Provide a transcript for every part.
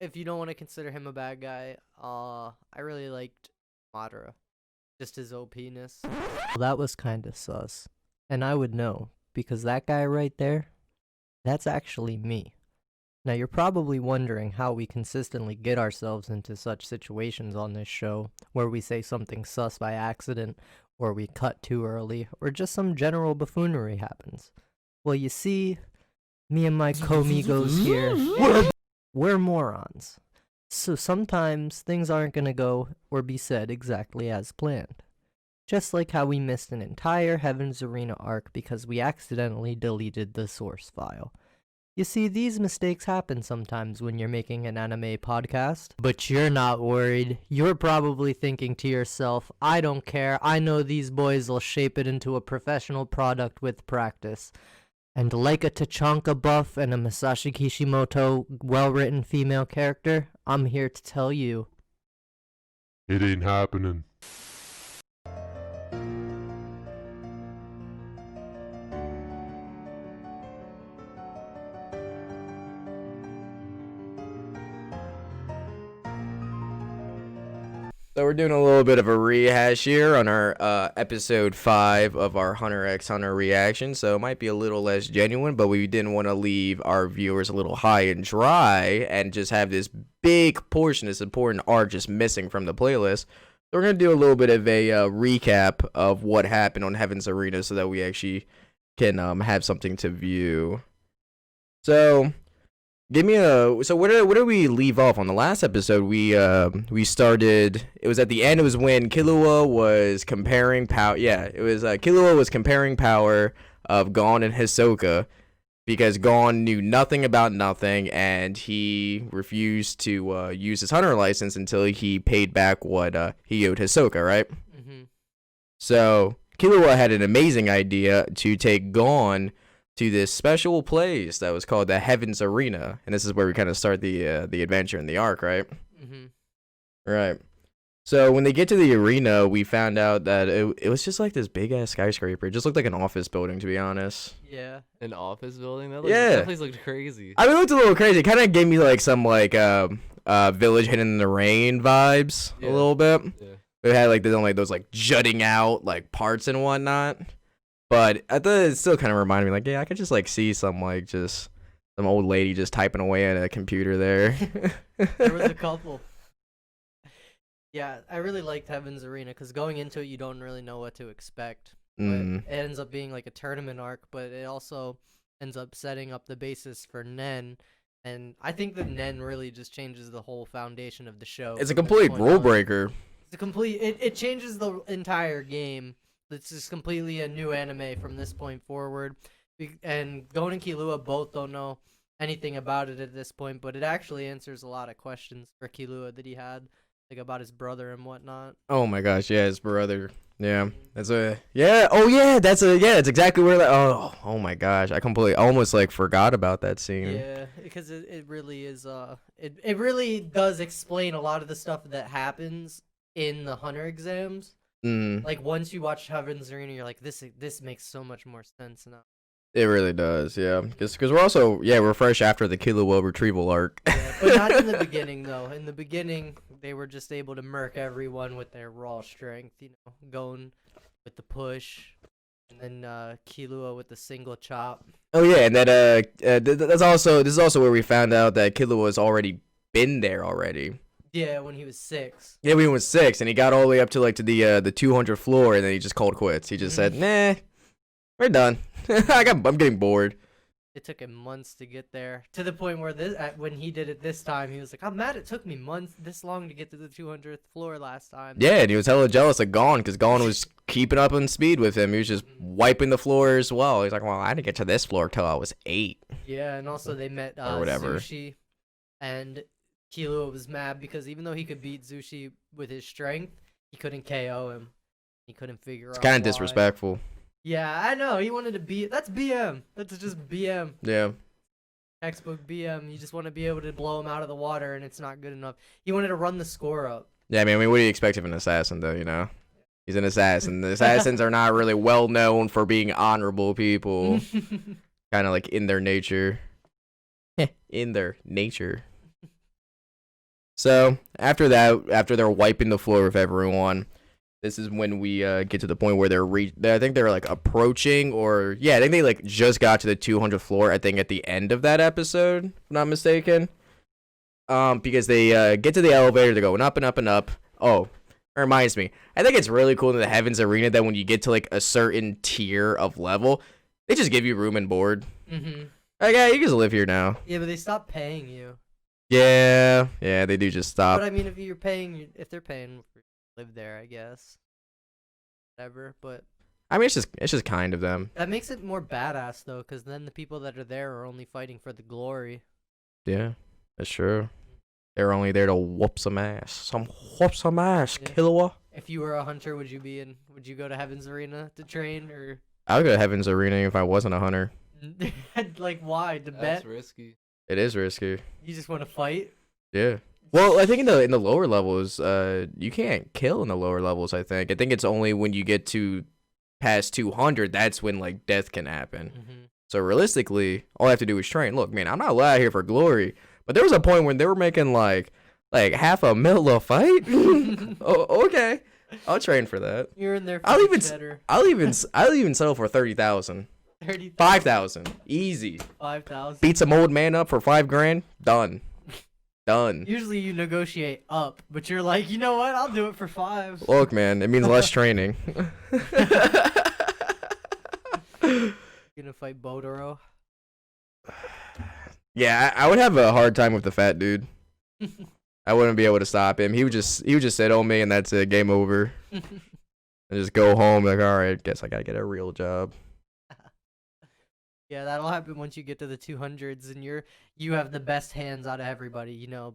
if you don't want to consider him a bad guy, I really liked Madara. Just his OP-ness. Well, that was kind of sus. And I would know, because that guy right there, that's actually me. Now, you're probably wondering how we consistently get ourselves into such situations on this show, where we say something sus by accident, or we cut too early, or just some general buffoonery happens. Well, you see, me and my comigos here, we're morons. So sometimes things aren't gonna go or be said exactly as planned. Just like how we missed an entire Heaven's Arena arc because we accidentally deleted the source file. You see, these mistakes happen sometimes when you're making an anime podcast. But you're not worried. You're probably thinking to yourself, I don't care, I know these boys will shape it into a professional product with practice. And like a Tachanka buff and a Masashi Kishimoto well-written female character, I'm here to tell you, it ain't happening. So we're doing a little bit of a rehash here on our episode 5 of our Hunter x Hunter reaction, so it might be a little less genuine, but we didn't want to leave our viewers a little high and dry and just have this big portion, this important arc just missing from the playlist. So we're going to do a little bit of a recap of what happened on Heaven's Arena so that we actually can have something to view. So where did we leave off on the last episode? We started, it was at the end, it was when Killua was comparing power. Yeah, it was Killua was comparing power of Gon and Hisoka because Gon knew nothing about nothing and he refused to use his hunter license until he paid back what he owed Hisoka, right? Mm-hmm. So Killua had an amazing idea to take Gon to this special place that was called the Heaven's Arena, and this is where we kind of start the adventure in the arc, right? Mm-hmm. Right. So when they get to the arena, we found out that it was just like this big ass skyscraper. It just looked like an office building, to be honest. Yeah. An office building? Yeah. That place looked crazy. I mean, it looked a little crazy. It kind of gave me like some like Village Hidden in the Rain vibes a little bit. Yeah. It had like those like jutting out like parts and whatnot. But I thought it still kind of reminded me, like, yeah, I could just, like, see some, like, just some old lady just typing away at a computer there. There was a couple. Yeah, I really liked Heaven's Arena, because going into it, you don't really know what to expect. But it ends up being, like, a tournament arc, but it also ends up setting up the basis for Nen. And I think that Nen really just changes the whole foundation of the show. It's a complete rule breaker. It's a complete... It changes the entire game. It's just completely a new anime from this point forward. And Gon and Killua both don't know anything about it at this point, but it actually answers a lot of questions for Killua that he had, like about his brother and whatnot. Oh my gosh, yeah, his brother. Yeah, that's exactly where that. Oh my gosh, I completely almost like forgot about that scene. Yeah, because it really is. It really does explain a lot of the stuff that happens in the Hunter exams. Like once you watch Heaven's Arena, you're like, this makes so much more sense now. It really does, yeah. Because we're also we're fresh after the Killua retrieval arc. Yeah, but not in the beginning though. In the beginning, they were just able to murk everyone with their raw strength. You know, going with the push, and then Killua with the single chop. Oh yeah, and that this is also where we found out that Killua has already been there already. Yeah, when he was 6. Yeah, when he was 6, and he got all the way up to like to the 200th floor, and then he just called quits. He just said, "Nah, we're done. I'm getting bored." It took him months to get there, to the point where when he did it this time, he was like, "I'm mad it took me this long to get to the 200th floor last time." Yeah, and he was hella jealous of Gon because Gon was keeping up on speed with him. He was just wiping the floor as well. He's like, "Well, I didn't get to this floor till I was 8." Yeah, and also they met or whatever. Zushi, and Killua was mad because even though he could beat Zushi with his strength, he couldn't KO him. He couldn't figure out. It's kind of disrespectful. Yeah, I know. He wanted to beat. That's BM. That's just BM. Yeah. Textbook BM. You just want to be able to blow him out of the water, and it's not good enough. He wanted to run the score up. Yeah, I mean, what do you expect of an assassin, though? You know, he's an assassin. The assassins are not really well known for being honorable people. Kind of like in their nature. In their nature. So after that, after they're wiping the floor with everyone, this is when we get to the point where I think they're like approaching, or yeah, I think they like just got to the 200th floor. I think at the end of that episode, if I'm not mistaken. Because they get to the elevator, they're going up and up and up. Oh, it reminds me, I think it's really cool in the Heavens Arena that when you get to like a certain tier of level, they just give you room and board. Mm-hmm. Like, yeah, you can just live here now. Yeah, but they stop paying you. Yeah, they do just stop. But I mean, if they're paying for live there, I guess. Whatever, but I mean, it's just kind of them. that makes it more badass though, because then the people that are there are only fighting for the glory. Yeah, that's true. They're only there to whoop some ass. Whoop some ass, Yeah. Killua. If you were a hunter, would you go to Heaven's Arena to train, or I would go to Heaven's Arena if I wasn't a hunter. like why to bet? That's risky. It is risky. You just want to fight? Yeah. Well, I think in the lower levels, you can't kill in the lower levels. I think it's only when you get to past 200 that's when like death can happen. Mm-hmm. So realistically, all I have to do is train. Look, man, I'm not allowed here for glory, but there was a point when they were making like $500,000 a fight. Oh, okay, I'll train for that. You're in there. For I'll even cheddar. I'll even settle for 30,000, 5,000, easy. 5,000. Beat some old man up for $5,000. Done. Usually you negotiate up, but you're like, you know what? I'll do it for 5. Look, man, it means less training. Gonna fight Bodoro. Yeah, I would have a hard time with the fat dude. I wouldn't be able to stop him. He would just sit on me and that's it, game over. And just go home like, all right, guess I gotta get a real job. Yeah, that'll happen once you get to the 200s, and you have the best hands out of everybody. You know,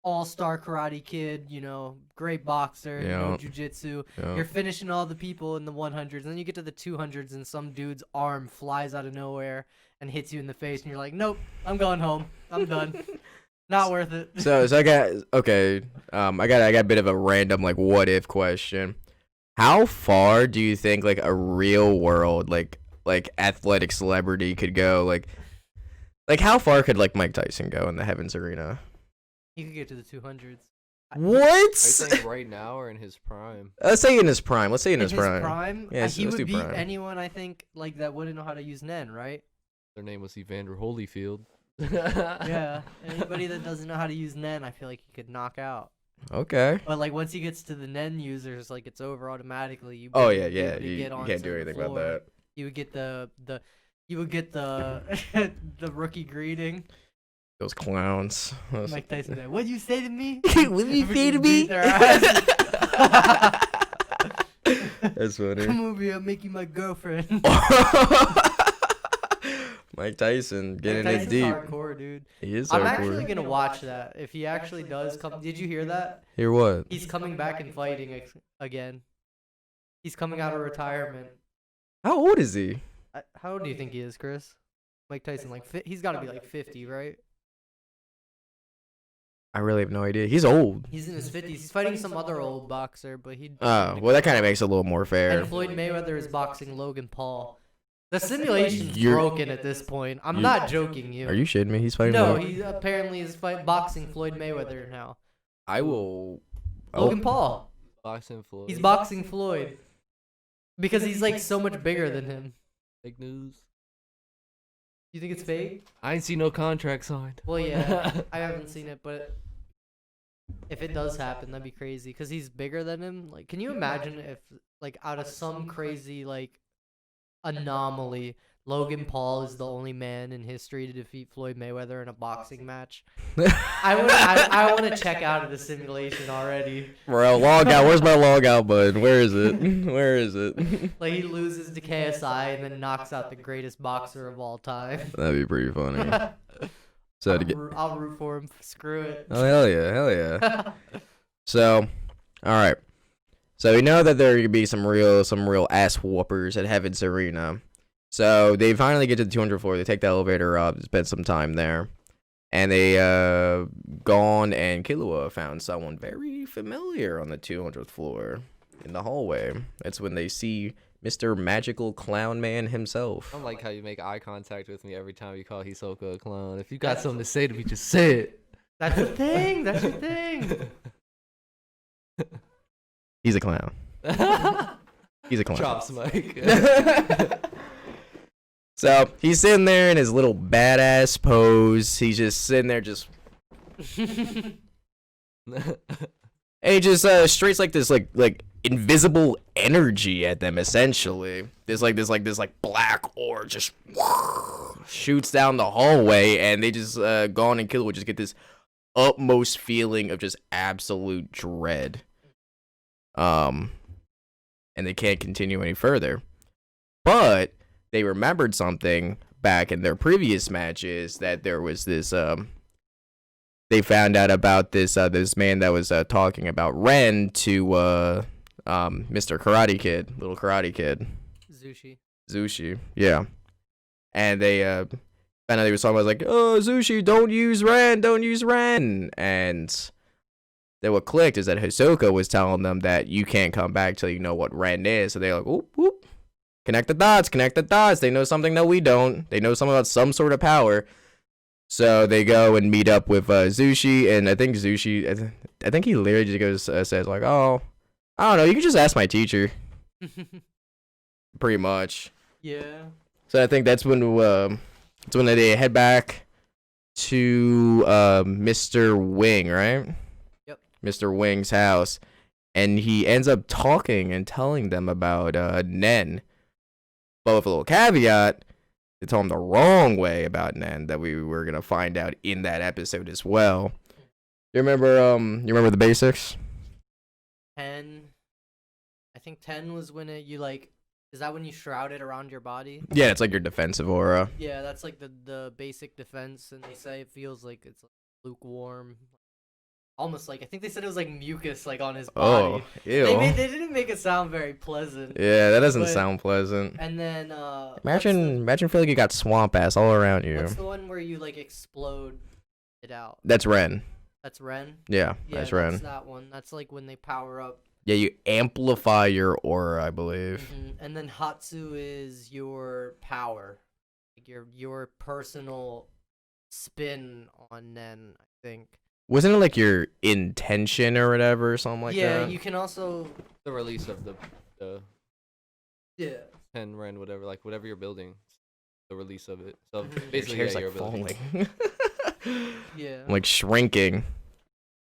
all-star karate kid. You know, great boxer. You know, jujitsu. Yeah. You're finishing all the people in the 100s, and then you get to the 200s, and some dude's arm flies out of nowhere and hits you in the face, and you're like, nope, I'm going home. I'm done. Not worth it. So I got I got a bit of a random like what if question. How far do you think like a real world like athletic celebrity could go? Like how far could like Mike Tyson go in the Heavens Arena? He could get to the 200s. What? Are you saying right now or in his prime? Let's say in his prime. In his prime, Yeah, he let's would do beat prime. anyone, I think, like that wouldn't know how to use Nen, right? Their name was Evander Holyfield. Yeah. Anybody that doesn't know how to use Nen, I feel like he could knock out. Okay. But like once he gets to the Nen users, like it's over automatically. You Oh wouldn't yeah, be yeah. able to You get onto can't do the anything about floor. that. You would get the the rookie greting. Those clowns. Mike Tyson said, "What'd you say to me? What did you say to me? Beat their ass. That's funny. Come over here, I'll make you my girlfriend." Mike Tyson getting Mike it Tyson's deep. hardcore, dude. He is I'm hardcore. actually gonna watch that if he actually does come. Did you hear that? Hear what? He's coming back and fighting again. He's coming out of retirement. How old is he? How old do you think he is, Chris? Mike Tyson, like he's got to be like 50, right? I really have no idea. He's old. He's in his 50s. He's fighting some other old boxer, but he. Oh, well, that kind of makes it a little more fair. And Floyd Mayweather is boxing Logan Paul. The simulation's You're- broken at this point. I'm not joking you. Are you shitting me? He's fighting. No, Logan? he apparently is boxing Floyd Mayweather now. I will. Logan Paul. Boxing Floyd. He's boxing Floyd. Because he's like so much bigger than him. Fake news. You think it's fake? I ain't seen no contract signed. Well, yeah. I haven't seen it, but if it does happen, that'd be crazy. Because he's bigger than him. Like, can you imagine if, like, out of some crazy, like, anomaly, Logan Paul is the only man in history to defeat Floyd Mayweather in a boxing match? I want to check out of the simulation already. Bro, log out. Where's my log out button? Where is it? Where is it? Like, he loses to KSI and then knocks out the greatest boxer of all time. That'd be pretty funny. So to get. I'll root for him. Screw it. Oh hell yeah, hell yeah. So, all right. So we know that there could be some real ass whoopers at Heaven's Arena. So they finally get to the 200th floor. They take the elevator up, spend some time there, and they Gon and Killua found someone very familiar on the 200th floor in the hallway. That's when they see Mr. Magical Clown Man himself. I don't like how you make eye contact with me every time you call Hisoka a clown. If you got something to say to me, just say it. That's the thing. That's the thing. He's a clown. He's a clown. Chops, Mike. So he's sitting there in his little badass pose. He's just sitting there, just and he just straights like this like invisible energy at them. Essentially, this black orb just shoots down the hallway, and they just Gon and Killua just get this utmost feeling of just absolute dread. And they can't continue any further, but they remembered something back in their previous matches, that there was this they found out about this this man that was talking about Ren to Mr. Karate Kid, little Karate Kid. Zushi, yeah. And they found out they were talking about, like, oh, Zushi, don't use Ren. And then what clicked is that Hisoka was telling them that you can't come back till you know what Ren is. So they're like, whoop, whoop. Connect the dots. They know something that we don't. They know something about some sort of power. So they go and meet up with Zushi, and I think Zushi, I think he literally just goes, says like, oh, I don't know, you can just ask my teacher. Pretty much. Yeah. So I think that's when they head back to Mr. Wing, right? Yep. Mr. Wing's house, and he ends up talking and telling them about Nen. But with a little caveat, they told him the wrong way about Nen that we were gonna find out in that episode as well. You remember the basics? 10. I think 10 was when you like. Is that when you shroud it around your body? Yeah, it's like your defensive aura. Yeah, that's like the basic defense, and they say it feels like it's like lukewarm. Almost like, I think they said it was like mucus, like on his body. Oh, ew. They didn't make it sound very pleasant. Yeah, that doesn't sound pleasant. And then imagine feeling like you got swamp ass all around you. what's the one where you like explode it out? That's Ren. That's Ren? Yeah, Yeah, that's Ren. That's that one. That's like when they power up. Yeah, you amplify your aura, I believe. And then Hatsu is your power, like your personal spin on Nen, I think. Wasn't it like your intention or whatever, or something like that? Yeah, you can also. The release of the Yeah. 10 Ren, whatever, like whatever you're building, the release of it. So Your basically, Your hair's yeah, like you're building. falling. Yeah. Like shrinking.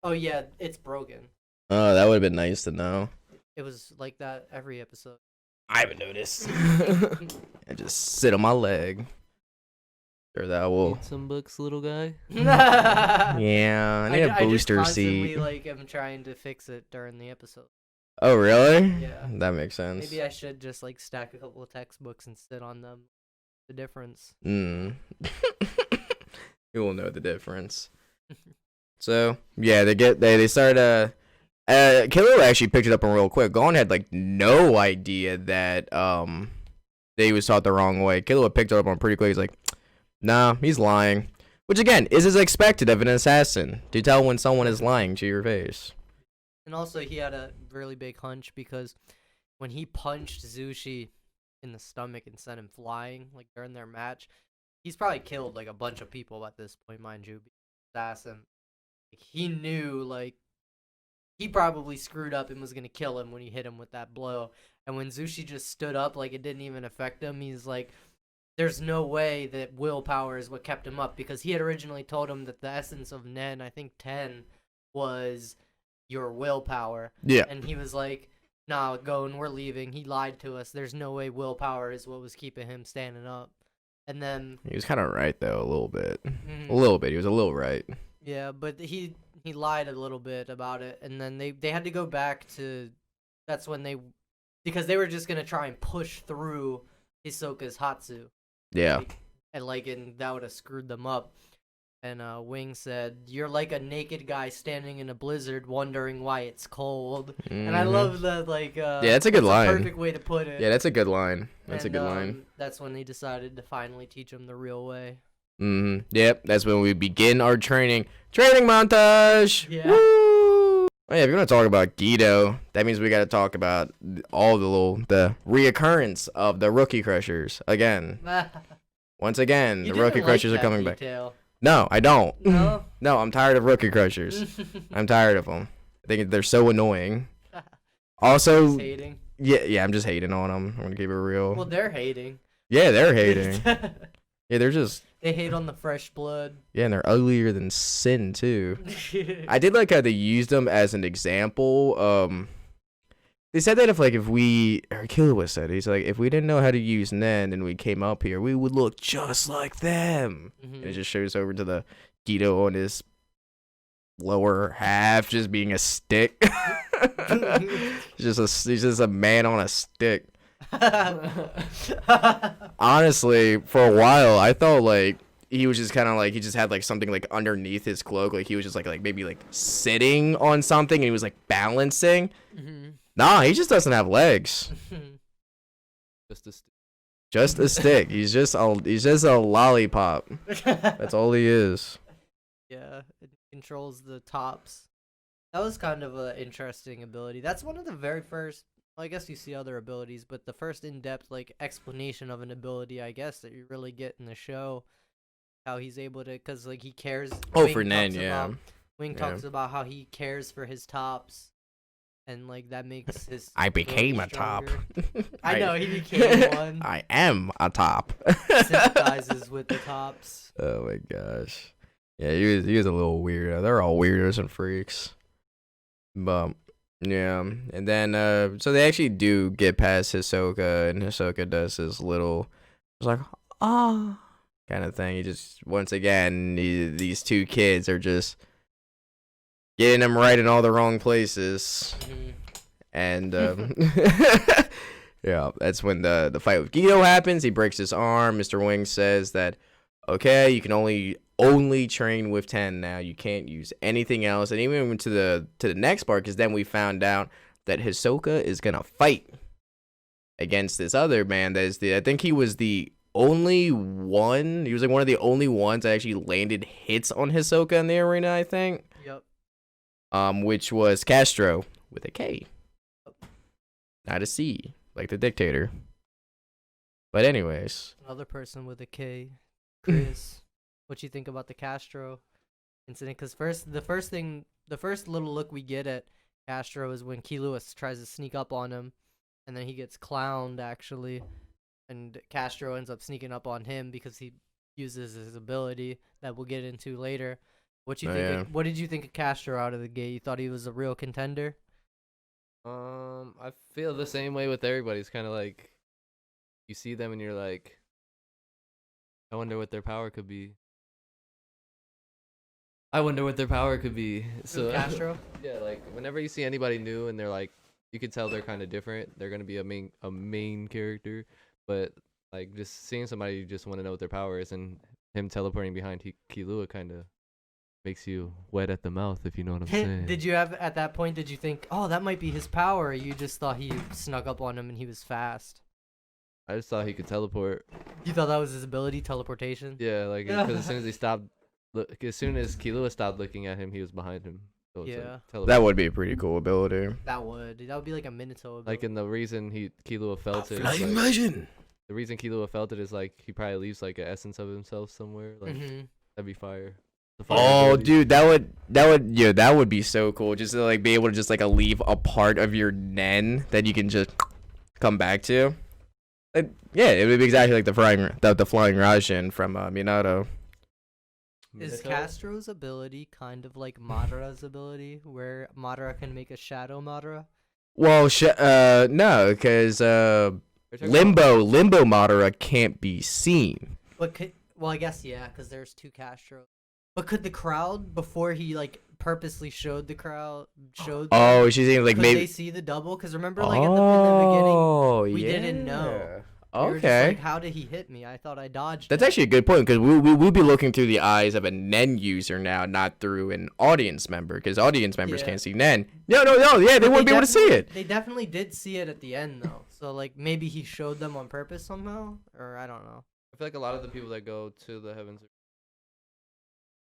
Oh yeah, it's broken. Oh, that would have been nice to know. It was like that every episode. I haven't noticed. I just sit on my leg. Sure, that will. Need some books, little guy. Yeah, I need a booster I just constantly, seat. like, am trying to fix it during the episode. Oh, really? Yeah. That makes sense. Maybe I should just like stack a couple of textbooks and sit on them. The difference. You will know the difference. So yeah, they start Killua actually picked it up real quick. Gon had like no idea that they was taught the wrong way. Killua picked it up on pretty quick. He's like, nah, he's lying. Which again is as expected of an assassin, to tell when someone is lying to your face. And also he had a really big hunch because when he punched Zushi in the stomach and sent him flying, like during their match, he's probably killed like a bunch of people at this point, mind you. Assassin. Like, he knew like he probably screwed up and was gonna kill him when he hit him with that blow. And when Zushi just stood up, like it didn't even affect him, he's like, there's no way that willpower is what kept him up, because he had originally told him that the essence of Nen, I think 10, was your willpower. Yeah. And he was like, nah, Gon, we're leaving. He lied to us. There's no way willpower is what was keeping him standing up. And then He was kind of right though, a little bit. Mhm. A little bit. He was a little right. Yeah, but he lied a little bit about it, and then they had to go back to. That's when because they were just gonna try and push through Hisoka's Hatsu. Yeah. And that would have screwed them up. And Wing said, "You're like a naked guy standing in a blizzard, wondering why it's cold." And I Mhm. love that. Yeah, that's a good line. Perfect way to put it. Yeah, that's a good line. That's a And, good line. That's when they decided to finally teach him the real way. Yep, that's when we begin our training montage. Yeah. Woo! Oh, yeah, if you're gonna talk about Guido, that means we gotta talk about all the reoccurrence of the rookie crushers again. Once again, You the rookie didn't like crushers are that coming back. detail. No, I don't. No? No, I'm tired of Rookie Crushers. I'm tired of them. I think they're so annoying. Also, Just hating. yeah, I'm just hating on them. I'm gonna keep it real. Well, they're hating. Yeah, they're hating. Yeah, they're just. They hate on the fresh blood. Yeah, and they're uglier than sin too. I did like how they used them as an example. They said that if we, or Killua said, he's like, if we didn't know how to use Nen and we came up here, we would look just like them. And it just shows over to the Guido on his lower half just being a stick. He's just a man on a stick. Honestly, for a while, I thought like he was just kind of like he just had like something like underneath his cloak, like he was just like maybe like sitting on something and he was like balancing. Nah, he just doesn't have legs. Just a stick. Just a stick. He's just a lollipop. That's all he is. Yeah, it controls the tops. That was kind of an interesting ability. That's one of the very first. Well, I guess you see other abilities, but the first in-depth like explanation of an ability, I guess, that you really get in the show. How he's able to, because like he cares. Oh, for Nen, yeah. Wing talks about how he cares for his tops. And like that makes his. I became a top. I know he became one. I am a top. Sympathizes with the tops. Oh my gosh. Yeah, he was a little weirdo. They're all weirdos and freaks. But yeah, and then so they actually do get past Hisoka, and Hisoka does his little, it's like kind of thing. He just once again these two kids are just getting him right in all the wrong places. And yeah, that's when the fight with Guido happens. He breaks his arm. Mr. Wing says that okay, you can only train with 10 now. You can't use anything else. And even went to the next part, because then we found out that Hisoka is gonna fight against this other man. That is I think he was the only one. He was like one of the only ones that actually landed hits on Hisoka in the arena, I think. Yep. Which was Castro with a K, not a C, like the dictator. But anyways, another person with a K, Chris. What you think about the Castro incident? Because the first little look we get at Castro is when Killua tries to sneak up on him, and then he gets clowned actually, and Castro ends up sneaking up on him because he uses his ability that we'll get into later. What you think? yeah. What did you think of Castro out of the gate? You thought he was a real contender? I feel the same way with everybody. It's kind of like you see them and you're like, I wonder what their power could be. So Castro? Yeah, like whenever you see anybody new and they're like, you could tell they're kind of different. They're gonna be a main character, but like just seeing somebody, you just want to know what their power is, and him teleporting behind Killua kind of makes you wet at the mouth, if you know what I'm saying. Did you have at that point? Did you think, oh, that might be his power? Or you just thought he snuck up on him and he was fast? I just thought he could teleport. You thought that was his ability, teleportation? Yeah, like because as soon as he stopped, as soon as Killua stopped looking at him, he was behind him. So it's Yeah. like teleport. that would be a pretty cool ability. That would be like a Minato ability. Like, and the reason Killua felt it. Flying Is, like, vision. the reason Killua felt it is like he probably leaves like an essence of himself somewhere. Like Mhm. that'd be fire. The fire Oh, ability. dude, that would be so cool. Just to like be able to just like leave a part of your Nen that you can just come back to. Like, yeah, it would be exactly like the flying Raijin from Minato. Is Minato? Castro's ability kind of like Madara's ability, where Madara can make a shadow Madara? Well, no, because We're talking about- Limbo Madara can't be seen. But well, I guess yeah, because there's two Castros. But could the crowd, before he like purposely showed the crowd, Oh, she's saying like could maybe. they see the double? Because remember, like in the beginning, Oh, we yeah. didn't know. we were just Okay. like, how did he hit me? I thought I dodged. That's it. actually a good point, because we'll be looking through the eyes of a Nen user now, not through an audience member, because audience members Yeah. can't see Nen. No, yeah, they But wouldn't be able to see definitely- it. They definitely did see it at the end though. So like maybe he showed them on purpose somehow, or I don't know. I feel like a lot of the people that go to the heavens,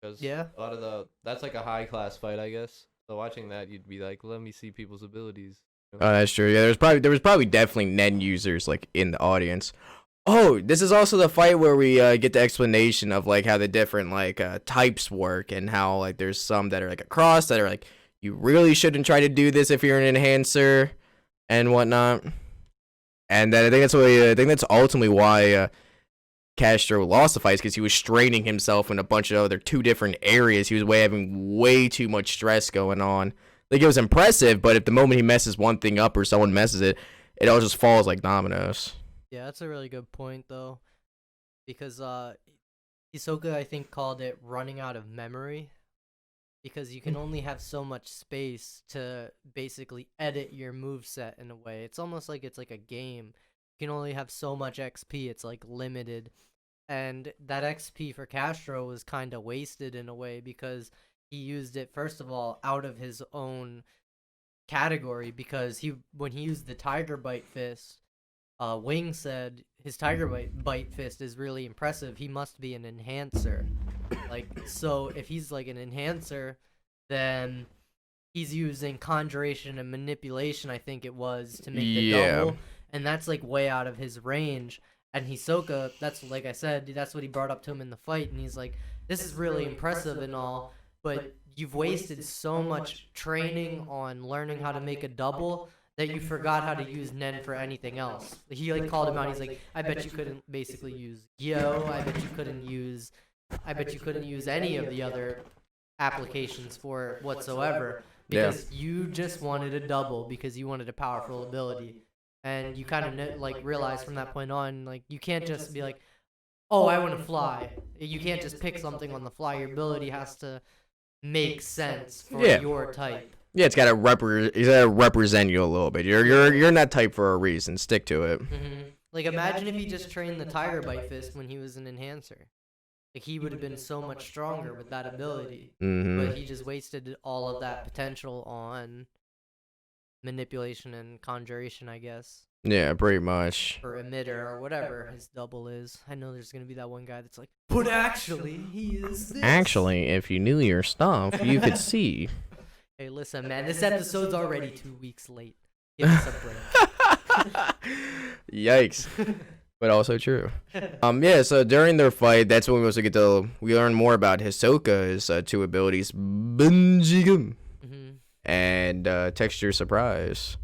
because Yeah. a lot of that's like a high class fight, I guess. So watching that, you'd be like, let me see people's abilities. You know? Oh, that's true. Yeah, there was probably definitely Nen users like in the audience. Oh, this is also the fight where we get the explanation of like how the different like types work and how like there's some that are like a cross that are like you really shouldn't try to do this if you're an enhancer and whatnot. And then I think that's ultimately why Castro lost the fights because he was straining himself in a bunch of other 2 different areas. He was having way too much stress going on. Like it was impressive, but at the moment he messes one thing up or someone messes it, it all just falls like dominoes. Yeah, that's a really good point though, because Hisoka I think called it running out of memory, because you can only have so much space to basically edit your moveset in a way. It's almost like it's like a game. You can only have so much XP. It's like limited, and that XP for Castro was kind of wasted in a way because he used it first of all out of his own category, because when he used the Tiger Bite Fist. Wing said his Tiger Bite Fist is really impressive. He must be an enhancer. Like, so if he's like an enhancer, then he's using conjuration and manipulation, I think it was, to make the double. And that's like way out of his range. And Hisoka, that's like I said, that's what he brought up to him in the fight. And he's like, this is really impressive and all, but you've wasted so much training on learning how to make a double that you forgot how to use Nen for anything else. He like called him out. He's like, I bet you couldn't basically use Gyo. I bet you couldn't use any of the other applications for it whatsoever, because you just wanted a double because you wanted a powerful ability. And you kind of like realize from that point on, like you can't just be like, oh, I want to fly. You can't just pick something on the fly. Your ability has to make sense for your type. Yeah, it's gotta represent you a little bit. You're in that type for a reason. Stick to it. Mm-hmm. Like imagine if he just trained the Tiger Bite Fist when he was an enhancer. Like he would have been so much stronger with that ability. Mm-hmm. But he just wasted all of that potential on manipulation and conjuration, I guess. Yeah, pretty much. Or emitter or whatever his double is. I know there's gonna be that one guy that's like, but actually he is this. Actually, if you knew your stuff, you could see. Hey, listen, man, this episode's already 2 weeks late. Give us a break. Yikes. But also true. Yeah, so during their fight, that's when we learn more about Hisoka's 2 abilities, Bunjigum and Texture Surprise.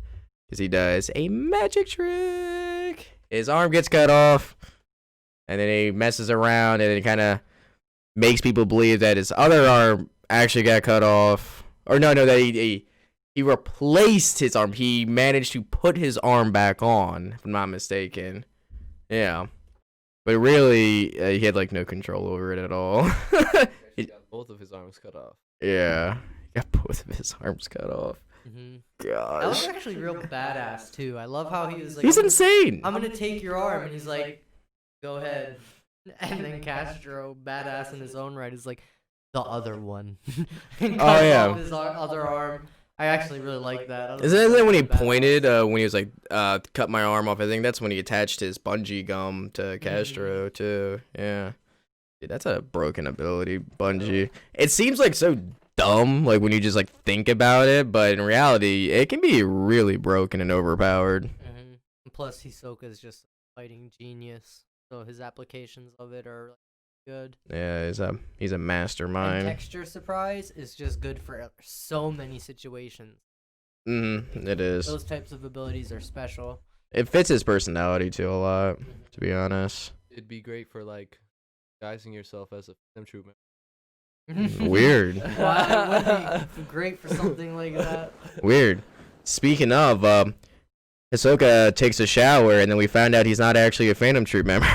Because he does a magic trick. His arm gets cut off, and then he messes around, and it kind of makes people believe that his other arm actually got cut off. Or no, that he replaced his arm. He managed to put his arm back on, if I'm not mistaken. Yeah. But really, he had like no control over it at all. He got both of his arms cut off. Yeah. He got both of his arms cut off. Mm-hmm. Gosh. That was actually real badass, too. I love how he was like, he's insane. I'm going to take your arm. And he's like, go ahead. And then Castro, badass in his own right, is like, the other one. And cuts off his other arm. I actually really like that. Isn't that when he pointed, when he was like, cut my arm off? I think that's when he attached his bungee gum to Castro, too. Yeah. Dude, that's a broken ability, bungee. It seems like so dumb, like when you just like think about it, but in reality, it can be really broken and overpowered. Mm-hmm. Plus, Hisoka's just a fighting genius, so his applications of it are good. Yeah, he's a mastermind. And Texture Surprise is just good for so many situations. It is. Those types of abilities are special. It fits his personality too a lot, to be honest. It'd be great for like disguising yourself as a Phantom Troop Weird. Why would be great for something like that? Weird. Speaking of, Hisoka takes a shower, and then we found out he's not actually a Phantom Troop member.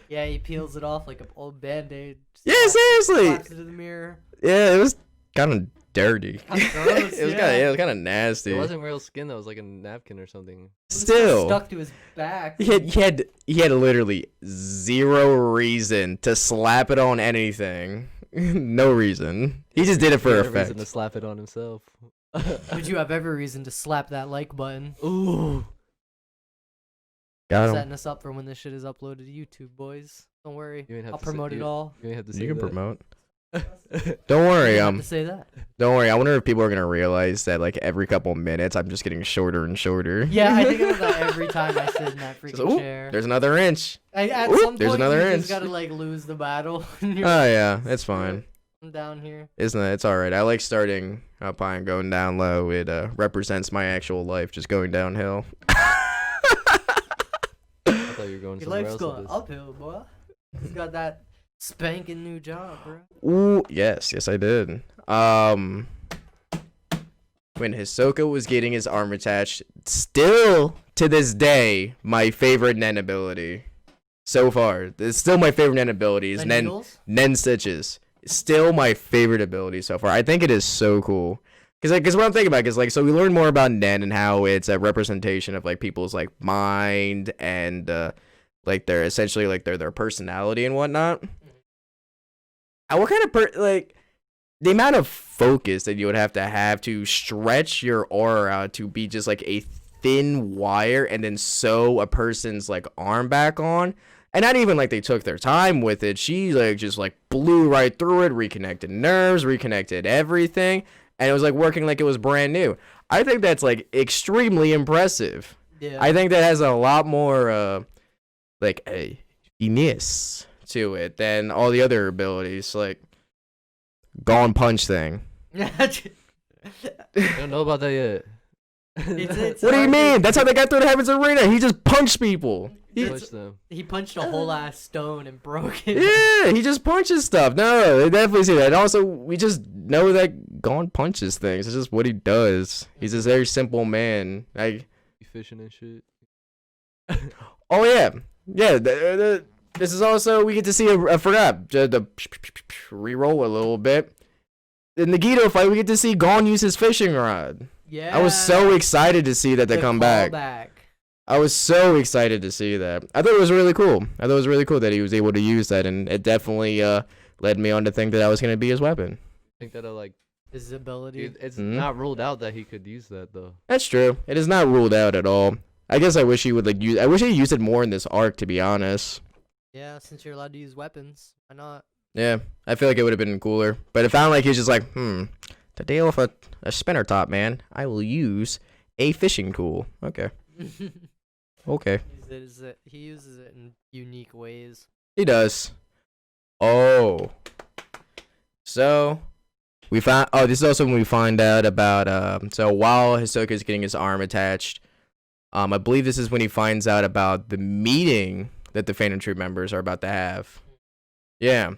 Yeah, he peels it off like an old Band-Aid. Yeah, seriously. Slaps it in the mirror. Yeah, it was kind of dirty. Gross, It was kind of nasty. It wasn't real skin. That was like a napkin or something. Still stuck to his back. He had literally zero reason to slap it on anything. No reason. He just did it for He had a effect. reason to slap it on himself. Would you have every reason to slap that like button? Ooh. Got him. Setting us up for when this shit is uploaded to YouTube, boys. Don't worry. You ain't have I'll to promote it all. You ain't have to say You can that. promote. Don't worry, To say that. don't worry. I wonder if people are gonna realize that like every couple minutes I'm just getting shorter and shorter. Yeah, I think about that every time I sit in that Just, freaking "Ooh, chair. there's another inch. At Oop, some there's point, another you inch. just gotta like lose the battle. Oh yeah, it's fine. I'm down here. Isn't it? It's all right. I like starting up high and going down low. It represents my actual life, just going downhill. I thought you were going Your somewhere life's else going with this. uphill, boy. He's got that spanking new job, bro. Ooh, yes, I did. When Hisoka was getting his arm attached, still to this day, my favorite Nen ability. So far, it's still my favorite Nen ability is The Nen needles? Stitches. Still my favorite ability so far. I think it is so cool. Cause what I'm thinking about is like, so we learned more about Nen and how it's a representation of like people's like mind and like their essentially like their personality and whatnot. What kind of like the amount of focus that you would have to stretch your aura out to be just like a thin wire and then sew a person's like arm back on. And not even like they took their time with it. She like just like blew right through it, reconnected nerves, reconnected everything. And it was like working like it was brand new. I think that's like extremely impressive. Yeah. I think that has a lot more like a finesse to it than all the other abilities. Like Gon punch thing. I don't know about that yet. It's What do you hard to- mean? That's how they got through the Heavens Arena. He just punched people. Push them. He punched a whole ass stone and broke it. Yeah, he just punches stuff. No, they definitely see that. And also, we just know that Gon punches things. It's just what he does. He's a very simple man. Like, You fishing and shit. oh yeah, yeah. This is also we get to see I forgot the re-roll a little bit. In the Geto fight, we get to see Gon use his fishing rod. Yeah. I was so excited to see that they The come back. callback. I was so excited to see that. I thought it was really cool. I thought it was really cool that he was able to use that, and it definitely led me on to think that that was going to be his weapon. I think that'll like. His ability. It's Mhm. not ruled out that he could use that though. That's true. It is not ruled out at all. I guess I wish he would like use. I wish he used it more in this arc, to be honest. Yeah, since you're allowed to use weapons, why not? Yeah, I feel like it would have been cooler. But it found like he's just like, to deal with a spinner top, man, I will use a fishing tool. Okay. Okay. He uses it in unique ways. He does. Oh. So we found. Oh, this is also when we find out about. So while Hisoka is getting his arm attached, I believe this is when he finds out about the meeting that the Phantom Troop members are about to have. Yeah.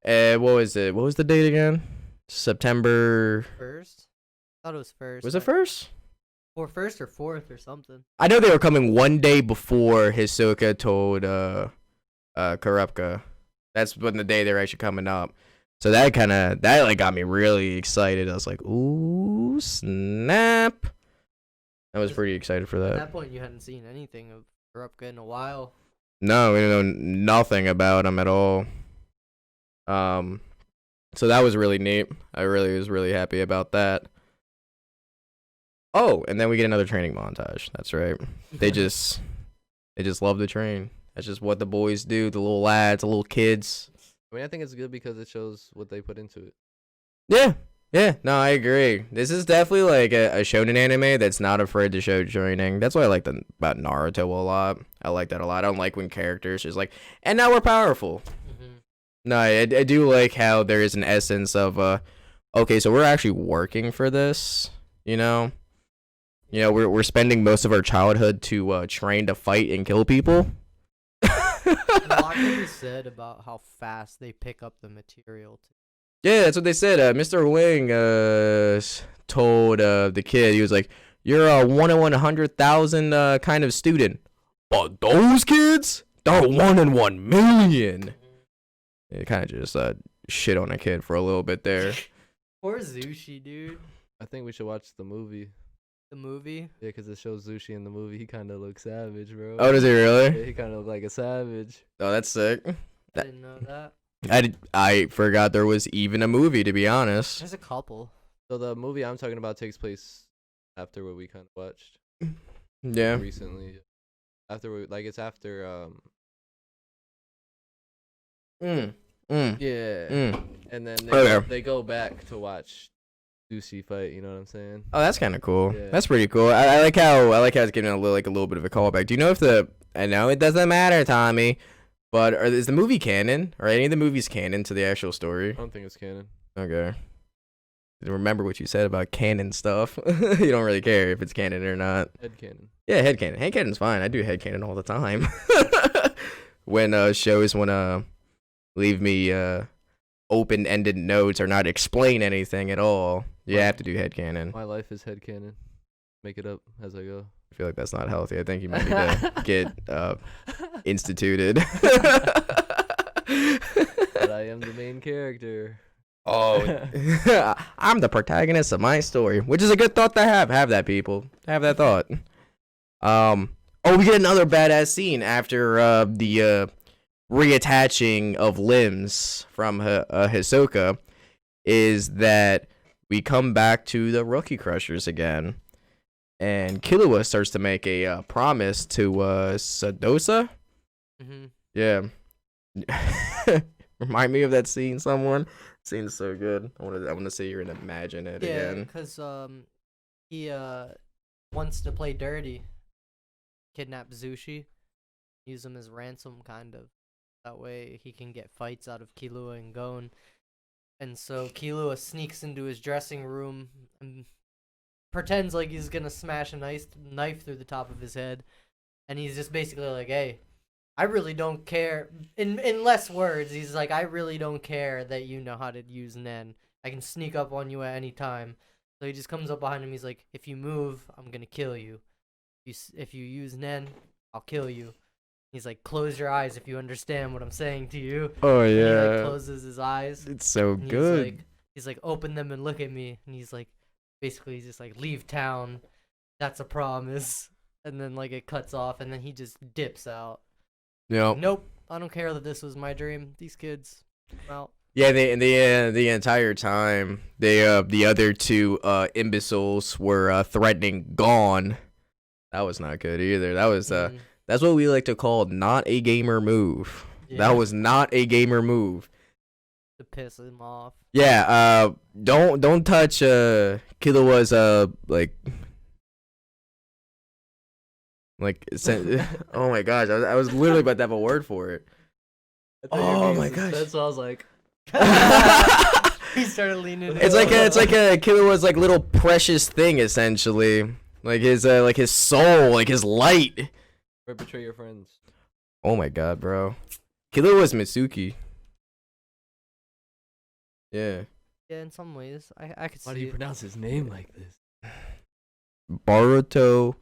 What was it? What was the date again? September. First? I thought it was first. Was it first? Or first or fourth or something. I know they were coming one day before Hisoka told Kurapika. That's when the day they're actually coming up. So that like got me really excited. I was like, ooh, snap. I was pretty excited for At that. that point, you hadn't seen anything of Kurapika in a while. No, we didn't know nothing about him at all. So that was really neat. I really was really happy about that. Oh, and then we get another training montage. That's right. They just love to train. That's just what the boys do. The little lads, the little kids. I mean, I think it's good because it shows what they put into it. Yeah. Yeah. No, I agree. This is definitely like a shonen anime that's not afraid to show training. That's why I like about Naruto a lot. I like that a lot. I don't like when characters just like, and now we're powerful. No, I do like how there is an essence of okay, so we're actually working for this, you know? You know, we're spending most of our childhood to train to fight and kill people. A lot can be said about how fast they pick up the material. Yeah, that's what they said. Mr. Wing told the kid, he was like, "You're a 1 in 100,000 kind of student, but those kids, they're 1 in 1,000,000." It kind of just shit on a kid for a little bit there. Poor Zushi, dude. I think we should watch the movie. The movie. Yeah, because it shows Zushi in the movie. He kind of looks savage, bro. Oh, does he really? Yeah, he kind of look like a savage. Oh, that's sick. I didn't know that. I forgot there was even a movie, to be honest. There's a couple. So the movie I'm talking about takes place after what we kind of watched Yeah. recently. After it's after Yeah. And then they go back to watch Zushi fight. You know what I'm saying? Oh, that's kind of cool. Yeah. That's pretty cool. I like how it's getting a little bit of a callback. Do you know if I know it doesn't matter, Tommy, but is the movie canon? Are any of the movies canon to the actual story? I don't think it's canon. Okay. Remember what you said about canon stuff. You don't really care if it's canon or not. Head canon. Yeah, head canon. Head canon's fine. I do head canon all the time. When shows want to leave me open-ended notes or not explain anything at all, you have to do head canon. My life is head canon. Make it up as I go. I feel like that's not healthy. I think you might need to get instituted. But I am the main character. Oh, I'm the protagonist of my story, which is a good thought to have. Have that, people. Have that thought. We get another badass scene after the reattaching of limbs from Hisoka. Is that we come back to the Rookie Crushers again, and Killua starts to make a promise to Sadosa. Mm-hmm. Yeah. Remind me of that scene, someone. Scene's so good. I want to see you and imagine it again. Yeah, because he wants to play dirty, kidnap Zushi, use him as ransom, kind of. That way he can get fights out of Killua and Gon. And so Killua sneaks into his dressing room and pretends like he's gonna smash a knife through the top of his head, and he's just basically like, "Hey, I really don't care." In less words, he's like, "I really don't care that you know how to use Nen. I can sneak up on you at any time." So he just comes up behind him. He's like, "If you move, I'm gonna kill you. If you use Nen, I'll kill you." He's like, "Close your eyes if you understand what I'm saying to you." Oh And he yeah. like closes his eyes. It's so And good. He's like, "Open them and look at me." And he's like, basically, he's just like, "Leave town. That's a promise." And then like it cuts off, and then he just dips out. Yep. Nope, I don't care that this was my dream. These kids, well, Yeah, the entire time the other two imbeciles were threatening Gon. That was not good either. That was that's what we like to call not a gamer move. yeah, That was not a gamer move. to piss him off. Yeah, don't touch Killua's oh my gosh, I was literally about to have a word for it. Oh my gosh. That's what I was like. He started leaning. It's like a Killua's like little precious thing essentially. Like his soul, like his light. Or betray your friends. Oh my god, bro. Killua's Mitsuki. Yeah. Yeah, in some ways, I could see. Why do you it. pronounce his name like this? Boruto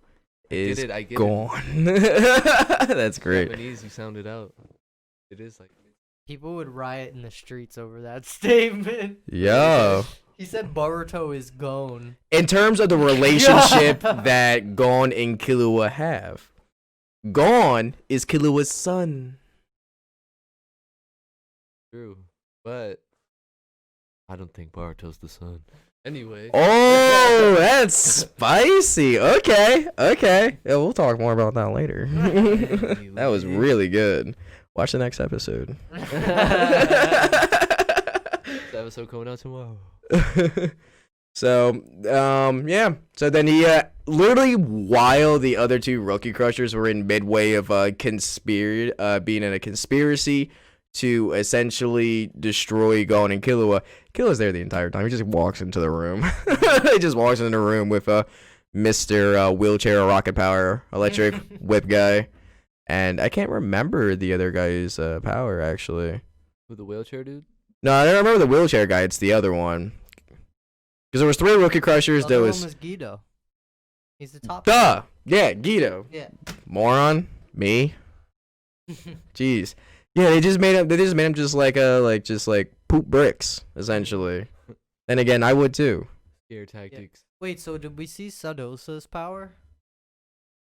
is I get gone. That's great. Japanese, you sound it out. It is like. People would riot in the streets over that statement. Yo. He said Boruto is gone. In terms of the relationship that Gon and Killua have, Gon is Killua's son. True, but I don't think Baruto's the son. Anyway. Oh, that's spicy. Okay. Yeah, we'll talk more about that later. That was really good. Watch the next episode. This episode coming out tomorrow. So, yeah. So then he, literally while the other two Rookie Crushers were in midway of being in a conspiracy to essentially destroy Gon and Killua. Killua's there the entire time. He just walks into the room. He just walks into the room with Mr. Wheelchair Rocket Power Electric Whip guy. And I can't remember the other guy's power, actually. With the wheelchair dude? No, I don't remember the wheelchair guy. It's the other one. Because there was 3 Rookie Crushers. The There other was... one was Guido. He's the top. Duh! Yeah, Guido. Yeah. Moron. Me. Jeez. Yeah, they just made him just like poop bricks, essentially. Then again, I would too. Scare tactics. Wait, so did we see Sadosa's power?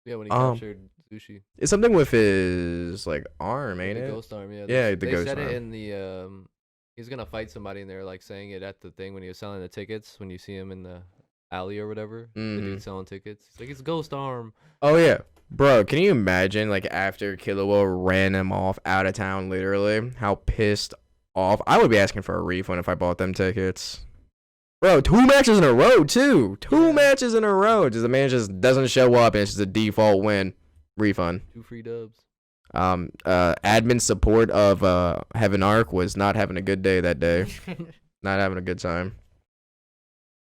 Yeah, when he captured Zushi. It's something with his like arm, ain't The it? ghost arm, yeah. Yeah, the they ghost said arm. it in the he's gonna fight somebody and they're like saying it at the thing when he was selling the tickets, when you see him in the alley or whatever. The dude selling tickets. He's like, it's ghost arm. Oh yeah. Bro, can you imagine like after Killua ran him off out of town literally, how pissed off. I would be asking for a refund if I bought them tickets. Bro, 2 matches in a row, too. 2 matches in a row. Just the man just doesn't show up, and it's just a default win. Refund. 2 free dubs. Admin support of Heaven Arc was not having a good day that day. Not having a good time.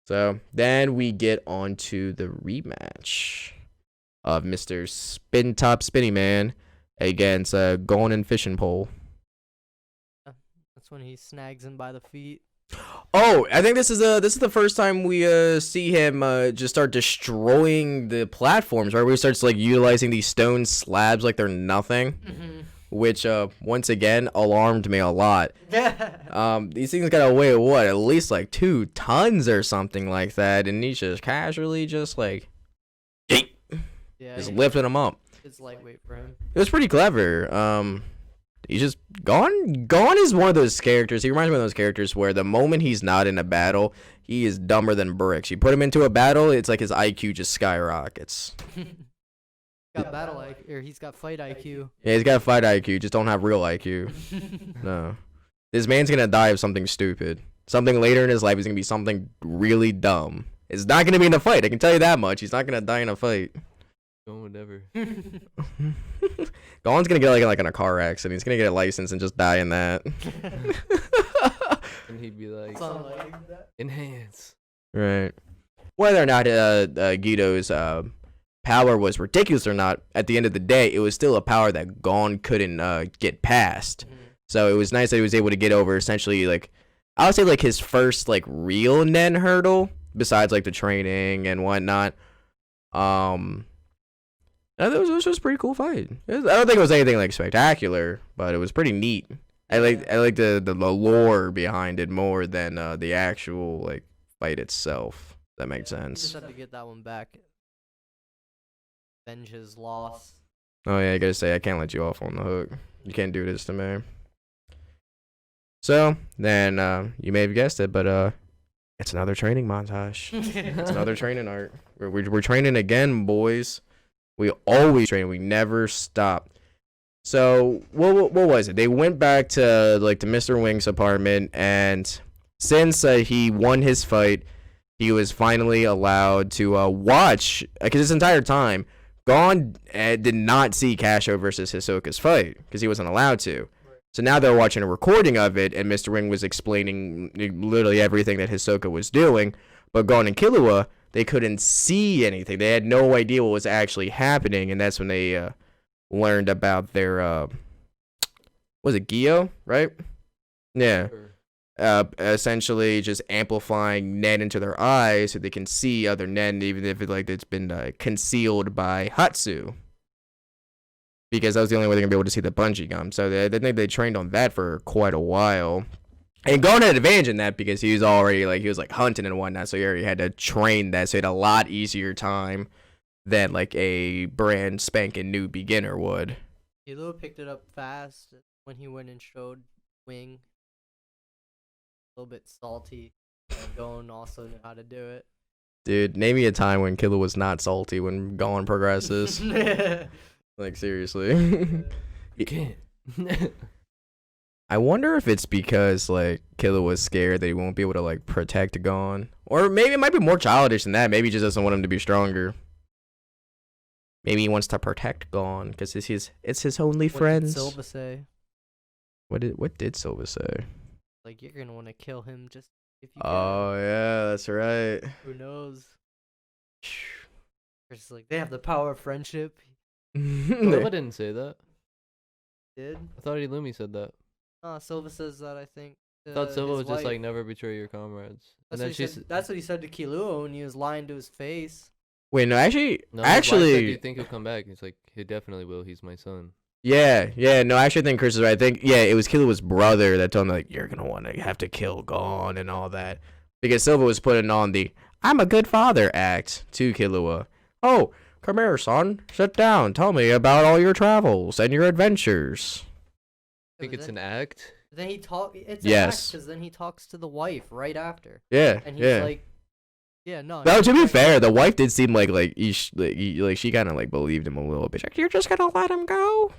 So then we get on to the rematch of Mr. Spin Top Spinny Man against Gon and Fishing Pole. That's when he snags him by the feet. Oh, I think this is the first time we see him just start destroying the platforms, right? Where he starts like utilizing these stone slabs like they're nothing, which once again alarmed me a lot. These things gotta weigh what, at least like 2 tons or something like that, and he's just casually just like, just lifting them up. It's lightweight for him. It was pretty clever. He's just Gon is one of those characters. He reminds me of those characters where the moment he's not in a battle, he is dumber than bricks. You put him into a battle, it's like his IQ just skyrockets. He's got fight IQ. Yeah, he's got fight IQ, just don't have real IQ. No. This man's gonna die of something stupid. Something later in his life is gonna be something really dumb. It's not gonna be in a fight, I can tell you that much. He's not gonna die in a fight. Gon would never. Gon's gonna get like in a car accident. He's gonna get a license and just die in that. And he'd be like, enhance. Right. Whether or not Guido's power was ridiculous or not, at the end of the day, it was still a power that Gon couldn't get past. So it was nice that he was able to get over essentially like, I would say like his first like real Nen hurdle, besides like the training and whatnot. It was a pretty cool fight. I don't think it was anything like spectacular, but it was pretty neat. I like the lore behind it more than the actual like fight itself. That makes sense. Just had to get that one back. Avenge his loss. Oh yeah, I gotta say I can't let you off on the hook. You can't do this to me. So then you may have guessed it, but it's another training montage. It's another training arc. We're training again, boys. We always train. We never stop. So what was it? They went back to like to Mr. Wing's apartment, and since he won his fight, he was finally allowed to watch. Because this entire time, Gon did not see Casho versus Hisoka's fight because he wasn't allowed to. So now they're watching a recording of it, and Mr. Wing was explaining literally everything that Hisoka was doing. But Gon and Killua, they couldn't see anything. They had no idea what was actually happening, and that's when they learned about their was it Gyo, right? Yeah. Essentially just amplifying Nen into their eyes so they can see other Nen, even if it's been concealed by Hatsu. Because that was the only way they're gonna be able to see the bungee gum. So they think they trained on that for quite a while. And Gon had an advantage in that because he was already he was hunting and whatnot, so he already had to train that, so he had a lot easier time than like a brand spanking new beginner would. Killua picked it up fast when he went and showed Wing. A little bit salty. And Gon also knew how to do it. Dude, name me a time when Killua was not salty when Gon progresses. Like seriously. You can't. I wonder if it's because Killua was scared that he won't be able to protect Gon, or maybe it might be more childish than that. Maybe he just doesn't want him to be stronger. Maybe he wants to protect Gon because it's his only friends. What did Silva say? What did Silva say? Like, you're gonna want to kill him just if you can. Oh yeah, that's right. Who knows? It's like they have the power of friendship. Silva didn't say that. Did? I thought Illumi said that. Silva says that, I think. I thought Silva was just wife. never betray your comrades. That's, And what then he said, that's what he said to Killua when he was lying to his face. Wait, no, no, his wife said, do you think he'll come back? He's like, he definitely will. He's my son. Yeah, no, I actually think Chris is right. I think, it was Killua's brother that told him, you're going to want to have to kill Gon and all that. Because Silva was putting on the, I'm a good father act to Killua. Oh, come here, son. Sit down. Tell me about all your travels and your adventures. I think it's an act. Then he it's yes. Because then he talks to the wife right after. Yeah, and he's like, yeah, no. No, to be fair, the wife did seem like she kind of believed him a little bit. Like, you're just gonna let him go?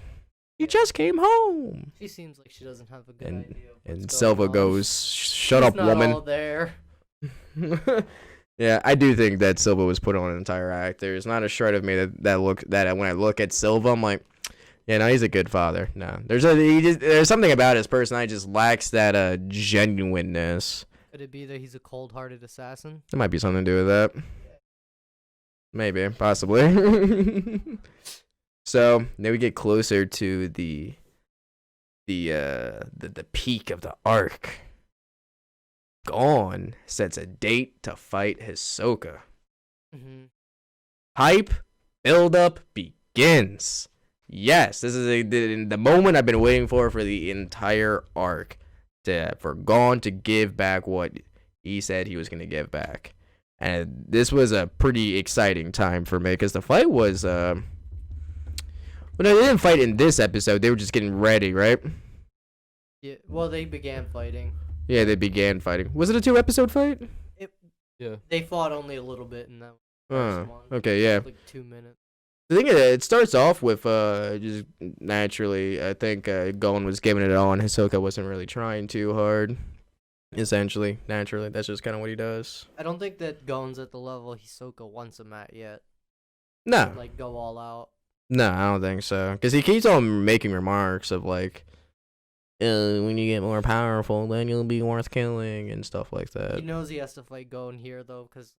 He just came home. She seems like she doesn't have a good And- idea. Of And what's Silva going on. goes, "Shut She's up, not woman." all there. Yeah, I do think that Silva was put on an entire act. There's not a shred of me that when I look at Silva, I'm like, yeah, no, he's a good father. No, there's something about his personality just lacks that genuineness. Could it be that he's a cold-hearted assassin? There might be something to do with that. Maybe, possibly. So now we get closer to the peak of the arc. Gon sets a date to fight Hisoka. Mm-hmm. Hype build up begins. Yes, this is the moment I've been waiting for the entire arc, for Gon to give back what he said he was going to give back. And this was a pretty exciting time for me because the fight was well, no, they didn't fight in this episode. They were just getting ready, right? Yeah. Well, they began fighting. Yeah, they began fighting. Was it a 2-episode fight? Yeah. They fought only a little bit in that first one. Okay, yeah. Like 2 minutes. The thing is, it starts off with just naturally. I think Gon was giving it all, and Hisoka wasn't really trying too hard. Essentially, naturally, that's just kind of what he does. I don't think that Gon's at the level Hisoka wants him at yet. No, Like, go all out. no, I don't think so. Because he keeps on making remarks of like, when you get more powerful, then you'll be worth killing and stuff like that. He knows he has to fight Gon here, though, because,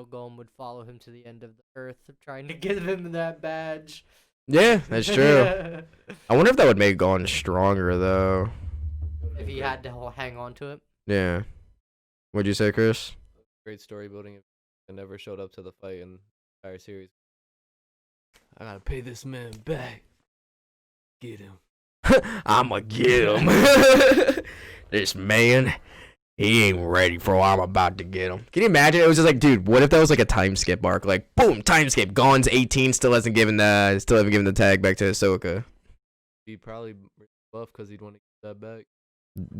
Gon would follow him to the end of the earth, trying to give him that badge. Yeah, that's true. I wonder if that would make Gon stronger though. If he had to hang on to it. Yeah. What'd you say, Chris? Great story building. I never showed up to the fight in the entire series. I gotta pay this man back. Get him. I'ma get him. This man, he ain't ready for what I'm about to get him. Can you imagine? It was just like, dude, what if that was like a time skip arc? Like, boom, time skip. Gon's 18, still haven't given the tag back to Hisoka. He probably buff because he'd want to get that back.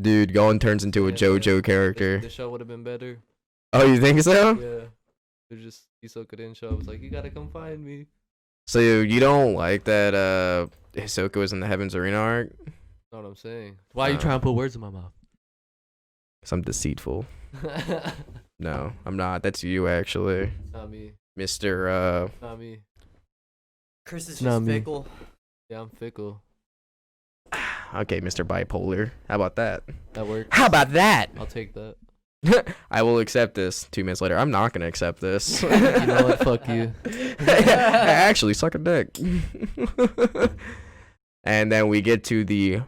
Dude, Gon turns into a Yeah, JoJo character. The show would have been better. Oh, you think so? Yeah. They're just Hisoka didn't show up. It's like, you gotta come find me. So you don't like that Hisoka was in the Heaven's Arena arc? Know what I'm saying? Why are you trying to put words in my mouth? Because I'm deceitful. No, I'm not. That's you, actually. Not me. Mr. Not me. Chris is Not just me. fickle. Yeah, I'm fickle. Okay, Mr. Bipolar. How about that? That works. How about that? I'll take that. I will accept this. 2 minutes later, I'm not going to accept this. You know what? Fuck you. I actually suck a dick. And then we get to we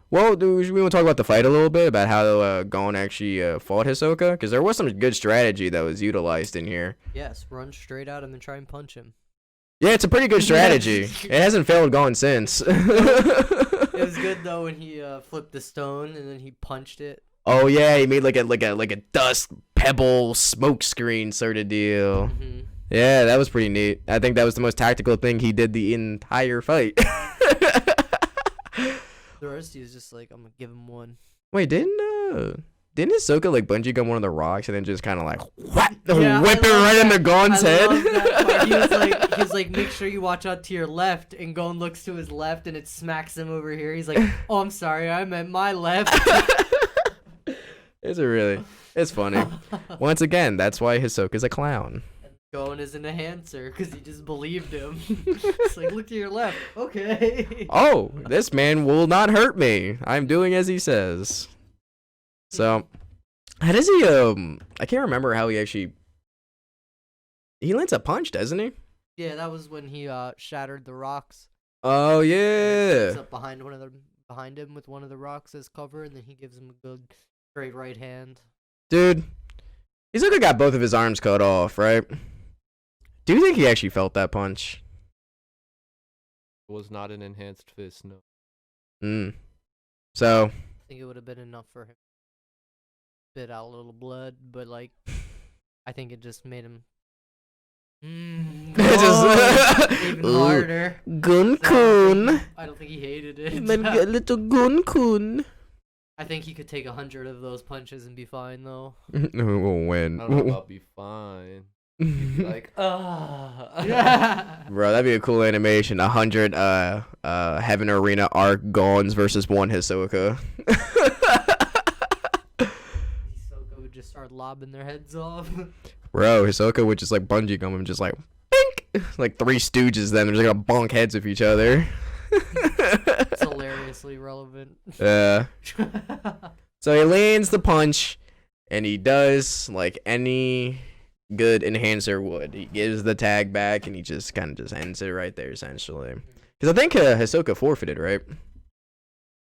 want to talk about the fight a little bit, about how Gon actually fought Hisoka, because there was some good strategy that was utilized in here. Yes, run straight at him and try and punch him. Yeah, it's a pretty good strategy. It hasn't failed Gon since. It was good though when he flipped the stone and then he punched it. Oh yeah, he made like a dust pebble smoke screen sort of deal. Mm-hmm. Yeah, that was pretty neat. I think that was the most tactical thing he did the entire fight. The rest he was just like, I'm gonna give him one. Wait, didn't Hisoka like bungee gun one of the rocks and then just kind of like what? Yeah, Whip it right into Gon's head? love that part. He was like, make sure you watch out to your left, and Gon looks to his left and it smacks him over here. He's like, oh, I'm sorry, I meant my left. It's funny. Once again, that's why Hisoka's a clown. Gon is an enhancer because he just believed him. It's like, look to your left. Okay. Oh, this man will not hurt me. I'm doing as he says. So, how does he, I can't remember how he actually, he lands a punch, doesn't he? Yeah, that was when he shattered the rocks. Oh, He yeah. steps up behind him with one of the rocks as cover, and then he gives him a good straight right hand. Dude, Hisoka got both of his arms cut off, right? Do you think he actually felt that punch? It was not an enhanced fist, no. So, I think it would have been enough for him. Spit out a little blood, but like, I think it just made him. Even Ooh. harder. Gun-kun. I don't think he hated it. Then get little Gun-kun. I think he could take 100 of those punches and be fine, though. Who will win? I don't know about be fine. Like, ah. Bro, that'd be a cool animation. 100 Heaven Arena arc Gons versus 1 Hisoka. Hisoka would just start lobbing their heads off. Bro, Hisoka would just like bungee gum and just like bink! Like 3 Stooges then. They're just gonna bonk heads with each other. It's hilariously relevant. Yeah. So he lands the punch and he does like any good enhancer would. He gives the tag back and he just kind of just ends it right there essentially. Because I think Hisoka forfeited, right?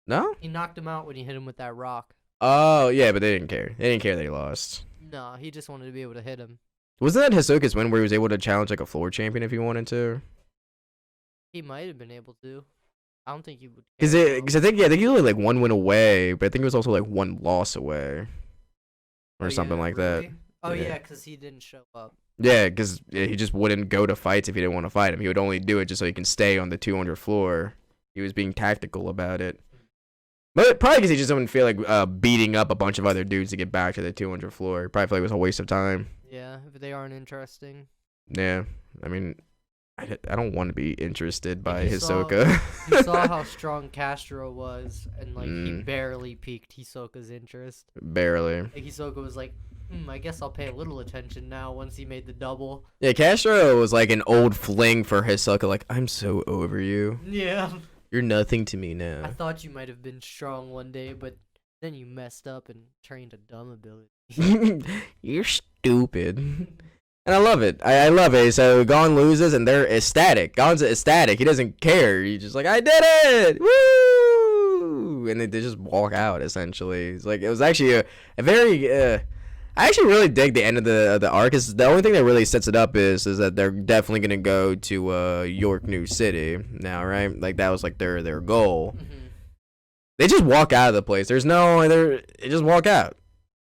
No? He knocked him out when he hit him with that rock. Oh, yeah, but they didn't care. They didn't care that he lost. No, he just wanted to be able to hit him. Wasn't that Hisoka's win where he was able to challenge like a floor champion if he wanted to? He might have been able to. I don't think he would. Because I think he only like 1 win away, but I think it was also like 1 loss away. Or something like that. Oh, Yeah. yeah, because he didn't show up. Yeah, because he just wouldn't go to fights if he didn't want to fight him. He would only do it just so he can stay on the 200 floor. He was being tactical about it. But probably because he just didn't feel like beating up a bunch of other dudes to get back to the 200 floor. He probably felt like it was a waste of time. Yeah, if they aren't interesting. Yeah, I mean, I don't want to be interested by you Hisoka. You saw how strong Castro was, and like he Mm. barely piqued Hisoka's interest. Barely. Like Hisoka was like, I guess I'll pay a little attention now once he made the double. Yeah, Castro was like an old fling for Hisoka. Like, I'm so over you. Yeah. You're nothing to me I now. thought you might have been strong one day, but then you messed up and trained a dumb ability. You're stupid. And I love it. I love it. So Gon loses and they're ecstatic. Gon's ecstatic. He doesn't care. He's just like, I did it! Woo! And they just walk out, essentially. It's like, it was actually a very... I actually really dig the end of the arc. Is the only thing that really sets it up is that they're definitely gonna go to York New City now, right? Like that was like their goal. They just walk out of the place. They just walk out.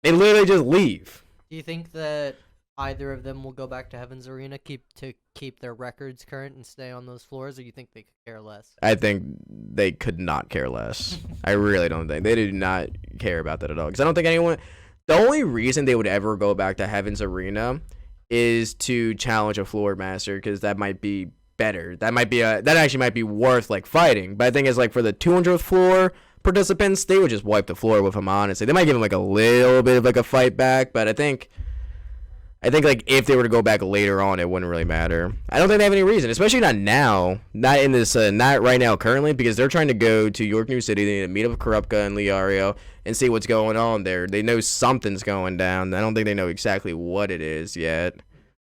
They literally just leave. Do you think that either of them will go back to Heaven's Arena keep their records current and stay on those floors, or you think they could care less? I think they could not care less. I really don't think they do not care about that at all. Because I don't think anyone. The only reason they would ever go back to Heaven's Arena is to challenge a floor master, because that might be better. That actually might be worth like fighting. But I think it's like for the 200th floor participants, they would just wipe the floor with him. Honestly, they might give him like a little bit of like a fight back, but I think like if they were to go back later on, it wouldn't really matter. I don't think they have any reason, especially not now, not in this, not right now currently, because they're trying to go to York New City. They need to meet up with Kurapika and Liario and see what's going on there. They know something's going down. I don't think they know exactly what it is yet,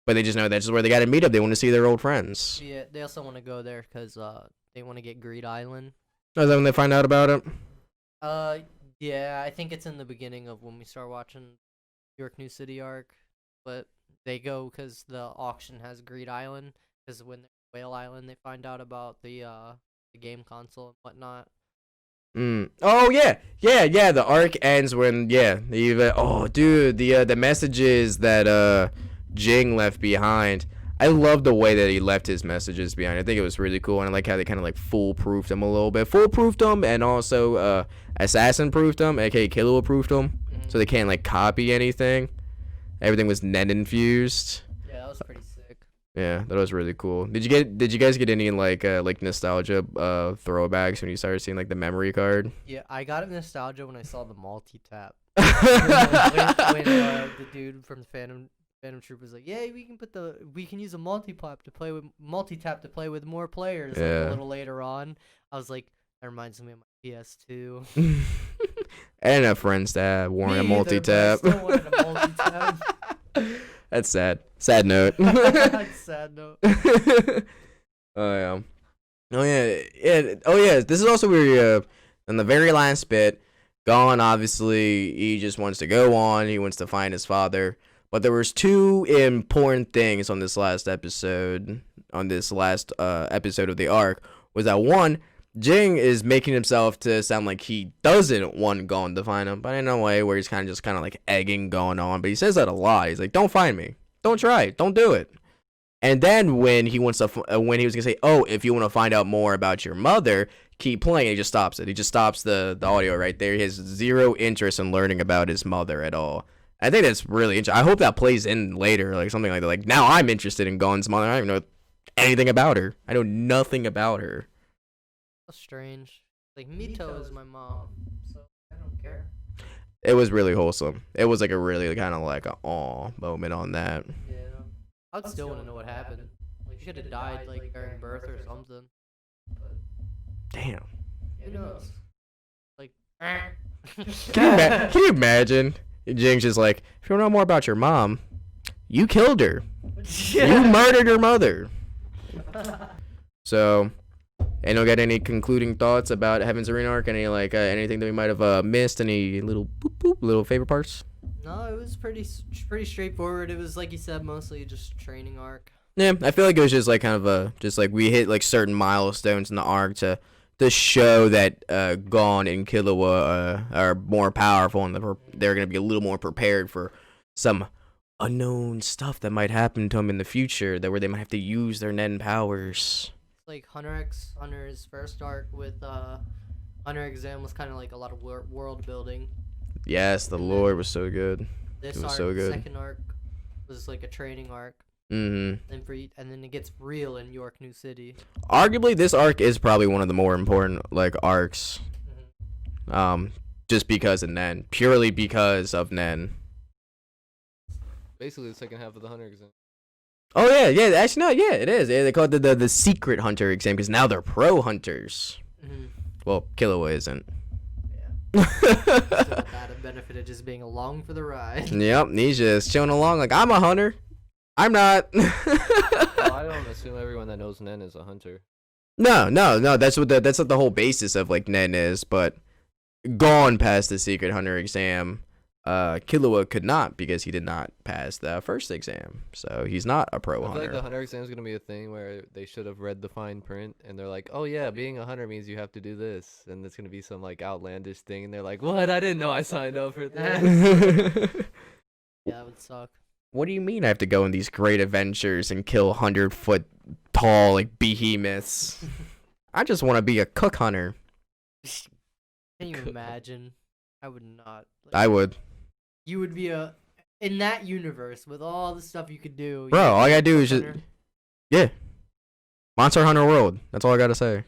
but they just know that's where they got to meet up. They want to see their old friends. Yeah, they also want to go there because they want to get Greed Island. Oh, is that when they find out about it? Yeah, I think it's in the beginning of when we start watching York New City arc. But they go because the auction has Greed Island. Because when they're Whale Island, they find out about the game console and whatnot. Oh yeah. The arc ends when the messages that Jing left behind. I love the way that he left his messages behind. I think it was really cool, and I like how they kind of like foolproofed him a little bit. Foolproofed him, and also assassin-proofed him, aka Killua-proofed him, so they can't like copy anything. Everything was net infused. Yeah, that was pretty sick. Yeah, that was really cool. Did you guys get any like nostalgia throwbacks when you started seeing like the memory card? Yeah, I got nostalgia when I saw the multi-tap. when the dude from the Phantom Troop was like, "Yeah, we can use a multi-tap to play with more players." Yeah. Like, a little later on, I was like, that reminds me of my PS2. I didn't have friends that wanted a Me either, multi-tap. but I still wanted a multi-tap. That's sad. Sad note. Sad note. Oh yeah. This is also where in the very last bit, Gon obviously he just wants to go on. He wants to find his father. But there was 2 important things on this last episode. On this last episode of the arc, was that one, Jing is making himself to sound like he doesn't want Gon to find him, but in a way where he's kind of like egging Gon on. But he says that a lot. He's like, "Don't find me. Don't try it. Don't do it." And then when he was gonna say, "Oh, if you want to find out more about your mother, keep playing," he just stops it. He just stops the audio right there. He has zero interest in learning about his mother at all. I think that's really interesting. I hope that plays in later, like something like that. Like now I'm interested in Gon's mother. I don't even know anything about her. I know nothing about her. That's strange. Like Mito is my mom, so I don't care. It was really wholesome. It was like a really kind of like a aw moment on that. Yeah. I'd still want to know what happened. Like she could have died like during birth or something. But Damn. who knows? Like. Can you imagine? Jing's just like, if you want to know more about your mom, you killed her. You murdered her mother. So, and you got any concluding thoughts about Heaven's Arena arc? Any like anything that we might have missed? Any little little favorite parts? No, it was pretty straightforward. It was like you said, mostly just training arc. Yeah, I feel like it was just like kind of just like we hit like certain milestones in the arc to show that Gon and Killua are more powerful and they're going to be a little more prepared for some unknown stuff that might happen to them in the future, where they might have to use their Nen powers. Like Hunter x Hunter's first arc with Hunter Exam was kind of like a lot of world building. Yes, the lore was so good. This It was arc, so good. second arc, was like a training arc. Mm-hmm. And then it gets real in York New City. Arguably, this arc is probably one of the more important like arcs. Just because of Nen, purely because of Nen. Basically, the second half of the Hunter exam. Oh yeah. Actually, no, yeah, it is. Yeah, they call it the secret Hunter exam because now they're pro hunters. Well, Killua isn't. Yeah. Still got a benefit of just being along for the ride. Yep, he's just chilling along like I'm a hunter. I'm not. Well, I don't assume everyone that knows Nen is a hunter. No. That's what the whole basis of like Nen is. But Gon passed the secret hunter exam. Killua could not because he did not pass the first exam, so he's not a pro I feel hunter. like the hunter exam is gonna be a thing where they should have read the fine print and they're like, oh yeah, being a hunter means you have to do this, and it's gonna be some like outlandish thing, and they're like, what? I didn't know I signed up for this. Yeah, that would suck. What do you mean I have to go on these great adventures and kill 100-foot tall like behemoths? I just want to be a cook hunter. Can you imagine? I would not. Like, I would. You would be in that universe with all the stuff you could do. Bro, all I gotta do is just hunter. yeah. Monster Hunter World. That's all I gotta say.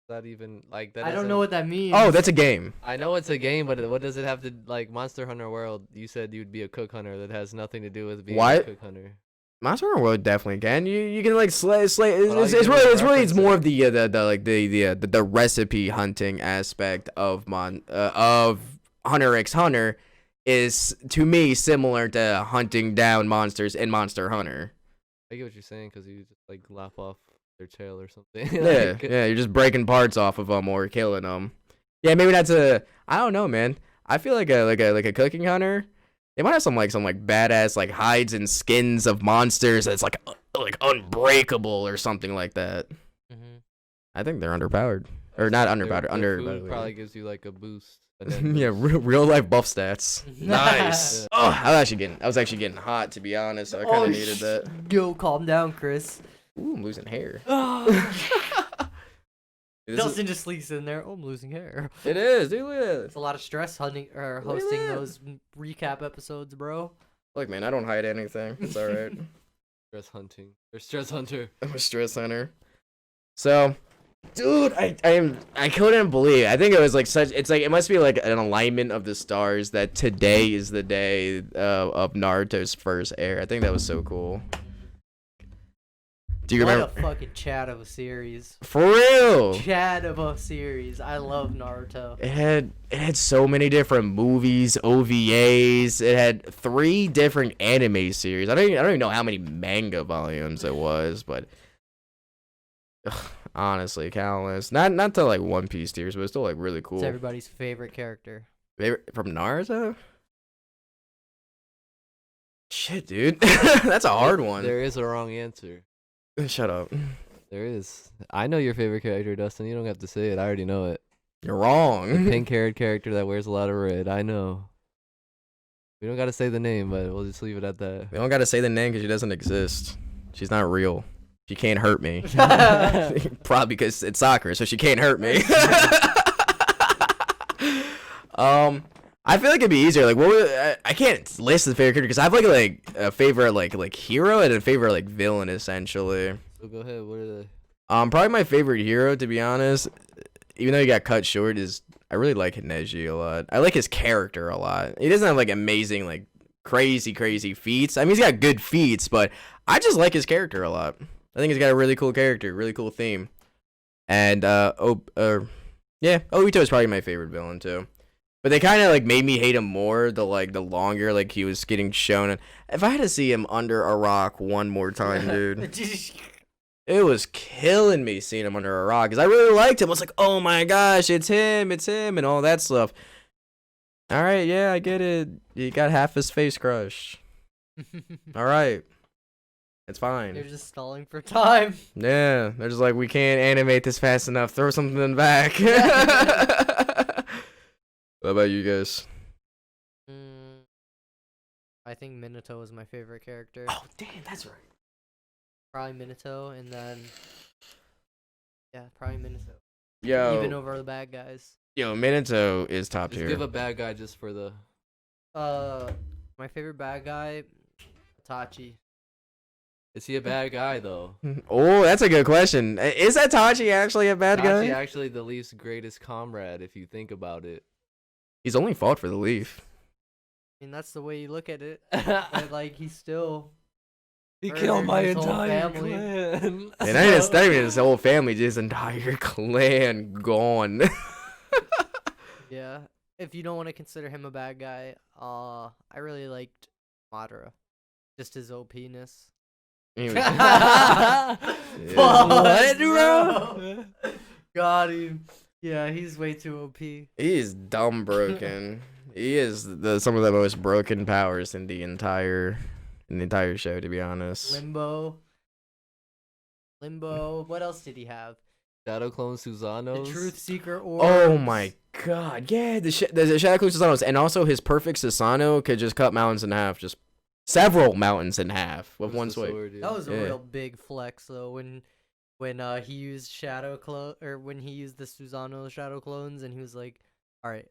That even like that? I don't know what that means. Oh, that's a game. I know it's a game, but what does it have to like Monster Hunter World? You said you'd be a cook hunter. That has nothing to do with being What? a cook hunter. Monster Hunter World definitely can. You can like slay. It's all you really do is it's more of reference the recipe hunting aspect of Hunter x Hunter is to me similar to hunting down monsters in Monster Hunter. I get what you're saying because you just like lop off their tail or something. Yeah, yeah, you're just breaking parts off of them or killing them. Yeah, maybe that's I don't know, man. I feel like a cooking hunter. They might have some badass like hides and skins of monsters that's like unbreakable or something like that. Mm-hmm. I think they're underpowered or not underpowered. Their food probably gives you like a boost. Yeah, real life buff stats. Nice. Yeah. Oh, I was actually getting hot to be honest. So I kind of needed that. Yo, calm down, Chris. Ooh, I'm losing hair. Dustin just sleeps in there. Oh, I'm losing hair. It is, dude. Look at this. It's a lot of stress hosting at those recap episodes, bro. Look, man, I don't hide anything. It's all right. Stress hunting. Or stress hunter. I'm a stress hunter. So, dude, I couldn't believe. I think it was like such. It's like it must be like an alignment of the stars that today is the day of Naruto's first air. I think that was so cool. Do you remember? What a fucking chat of a series. For real. Chat of a series. I love Naruto. It had so many different movies, OVAs. It had 3 different anime series. I don't even know how many manga volumes it was, but honestly, countless. Not to like One Piece tiers, but it's still like really cool. It's everybody's favorite character. From Naruto? Shit, dude. That's a hard one. There is a wrong answer. Shut up. There is. I know your favorite character, Dustin. You don't have to say it. I already know it. You're wrong. The pink-haired character that wears a lot of red. I know. We don't gotta say the name, but we'll just leave it at that. We don't gotta say the name because she doesn't exist. She's not real. She can't hurt me. Probably because it's soccer, so she can't hurt me. I feel like it'd be easier. Like, what would, I can't list the favorite character because I have like a favorite like hero and a favorite like villain essentially. So go ahead. What are they? Probably my favorite hero, to be honest, even though he got cut short, is I really like Hineji a lot. I like his character a lot. He doesn't have like amazing, like crazy feats. I mean, he's got good feats, but I just like his character a lot. I think he's got a really cool character, really cool theme. And Obito is probably my favorite villain too. But they kind of like made me hate him more the longer like he was getting shown. And if I had to see him under a rock one more time, dude. It was killing me seeing him under a rock because I really liked him. I was like, oh my gosh, it's him, and all that stuff. All right, yeah, I get it. He got half his face crushed. All right. It's fine. They're just stalling for time. Yeah, they're just like, we can't animate this fast enough. Throw something back. What about you guys? I think Minato is my favorite character. Oh, damn, that's right. Probably Minato, and then probably Minato. Yo, Even over the bad guys. Minato is top Just tier. give a bad guy just for the. My favorite bad guy, Itachi. Is he a bad guy though? Oh, that's a good question. Is Itachi actually a bad guy? Itachi actually the Leaf's greatest comrade, if you think about it. He's only fought for the Leaf. I mean, that's the way you look at it. But like, he's still. He murdered killed my his whole entire family. clan. And not even his whole family, just his entire clan gone. Yeah. If you don't want to consider him a bad guy, I really liked Madara. Just his OP-ness. Yeah. What, bro? Got him. Yeah, he's way too OP. He is dumb broken. He is some of the most broken powers in the entire show, to be honest. Limbo. What else did he have? Shadow Clone Susanos. The Truth Seeker Orb. Oh my god, yeah, the Shadow Clone Susanos, and also his perfect Susano could just cut mountains in half, just several mountains in half with one swipe. That was a Yeah. real big flex though when he used when he used the Susano Shadow Clones, and he was like, "All right,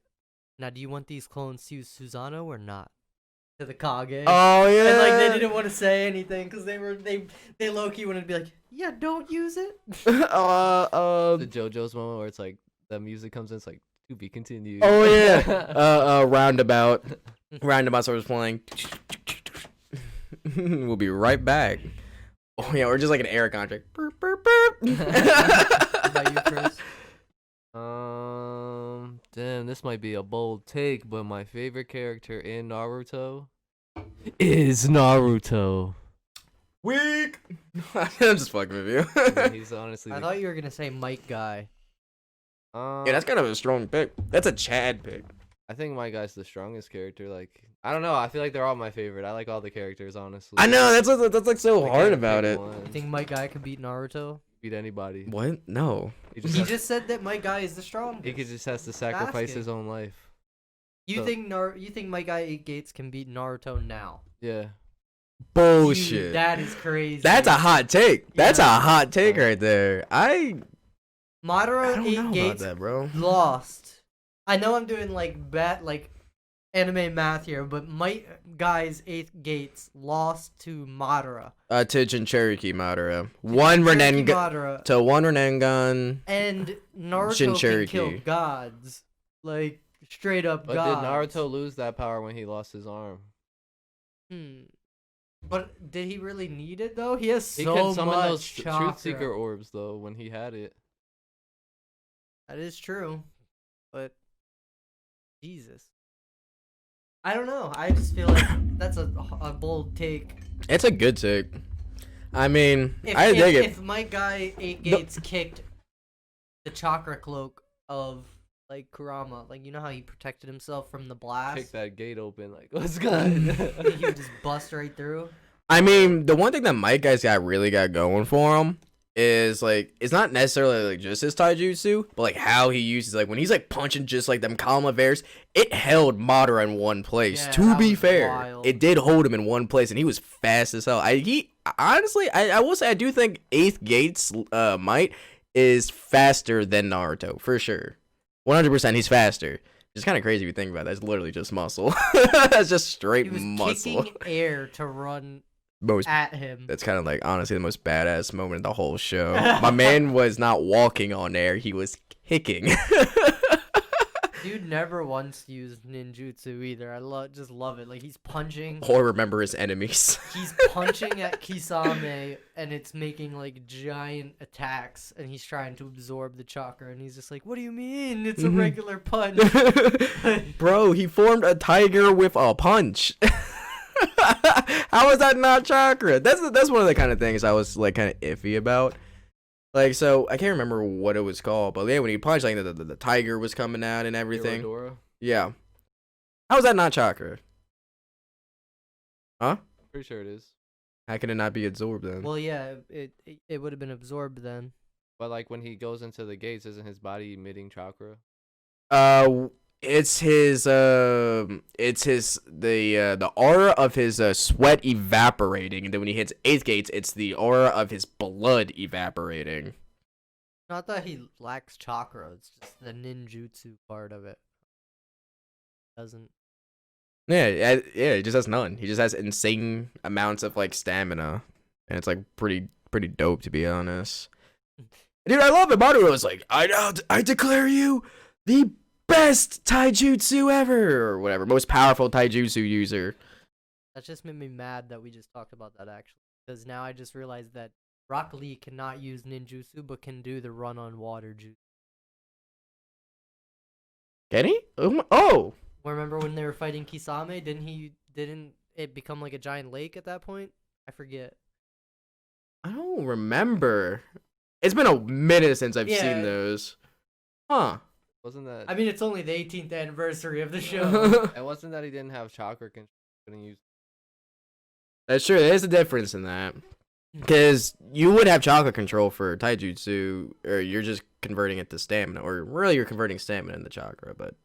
now do you want these clones to use Susano or not?" To the Kage. Oh yeah. And like they didn't want to say anything because they low key wanted to be like, "Yeah, don't use it." The JoJo's moment where it's like the music comes in, it's like to be continued. Oh yeah. Roundabout sort of playing. We'll be right back. Oh yeah, or just like an air contract. Burp, burp, burp. What about you, Chris? Damn, this might be a bold take, but my favorite character in Naruto is Naruto. Weak. I'm just fucking with you. Yeah, he's honestly. I thought you were gonna say Mike Guy. Yeah, that's kind of a strong pick. That's a Chad pick. I think my guy's the strongest character. Like, I don't know. I feel like they're all my favorite. I like all the characters, honestly. I know that's like so I hard can't about pick it. one. You think Mike Guy could beat Naruto? Beat anybody. What? No. He He has- just said that Mike Guy is the strongest. he just has to sacrifice Basket. his own life. You so- think Mike Guy 8 Gates can beat Naruto now? Yeah. Bullshit. Dude, that is crazy. That's a hot take. That's Yeah. a hot take right there. I Madara don't 8 know about Gates that, bro. lost. I know I'm doing like anime math here, but Mike Guy's 8 Gates lost to Madara. To Jinchuriki Madara. One Renengan Madara, to one Renengan. and Naruto can kill Jinchuriki. gods. Like straight up But gods. did Naruto lose that power when he lost his arm? But did he really need it though? He has He so could summon much those chakra. Truth Seeker orbs though when he had it. That is true, but Jesus, I don't know. I just feel like that's a bold take. It's a good take. I mean, If, I dig it. If my guy 8 Gates kicked the chakra cloak of like Kurama, like you know how he protected himself from the blast, Kick that gate open, like what's good? he would just bust right through. I mean, the one thing that Mike Guy's really got going for him is like it's not necessarily like just his taijutsu, but like how he uses like when he's like punching just like them column of airs, it held Madara in one place. Yeah, To that be was fair, wild. it did hold him in one place, and he was fast as hell. Honestly, I will say I do think 8th Gates might is faster than Naruto for sure. 100%, he's faster. It's kind of crazy if you think about it. That's literally just muscle. That's just straight He was muscle. kicking air to run Most at him. That's kind of like honestly the most badass moment of the whole show. My man was not walking on air; he was kicking. Dude never once used ninjutsu either. I just love it. Like he's punching. Or remember his enemies. He's punching at Kisame, and it's making like giant attacks, and he's trying to absorb the chakra, and he's just like, "What do you mean? It's a regular punch." Bro, he formed a tiger with a punch. How is that not chakra? That's one of the kind of things I was like kind of iffy about. Like, so I can't remember what it was called, but yeah, when he punched, like the tiger was coming out and everything. Dora. Yeah. How is that not chakra? Huh? Pretty sure it is. How can it not be absorbed then? Well, yeah, it would have been absorbed then. But like when he goes into the gates, isn't his body emitting chakra? It's the aura of his sweat evaporating, and then when he hits 8th gates, it's the aura of his blood evaporating. Not that he lacks chakra, it's just the ninjutsu part of it. Doesn't. Yeah, he just has none. He just has insane amounts of like stamina, and it's like pretty dope to be honest. Dude, I love it. Maru was like, I declare you the best taijutsu ever, or whatever, most powerful taijutsu user. That just made me mad that we just talked about that actually, because now I just realized that Rock Lee cannot use ninjutsu, but can do the run on water jutsu. Can he? Oh. Remember when they were fighting Kisame? Didn't it become like a giant lake at that point? I forget. I don't remember. It's been a minute since I've seen those. Huh. Wasn't that? I mean, it's only the 18th anniversary of the show. It wasn't that he didn't have chakra control. Couldn't use. That's true. There's a difference in that. Because you would have chakra control for taijutsu, or you're just converting it to stamina, or really you're converting stamina into chakra, but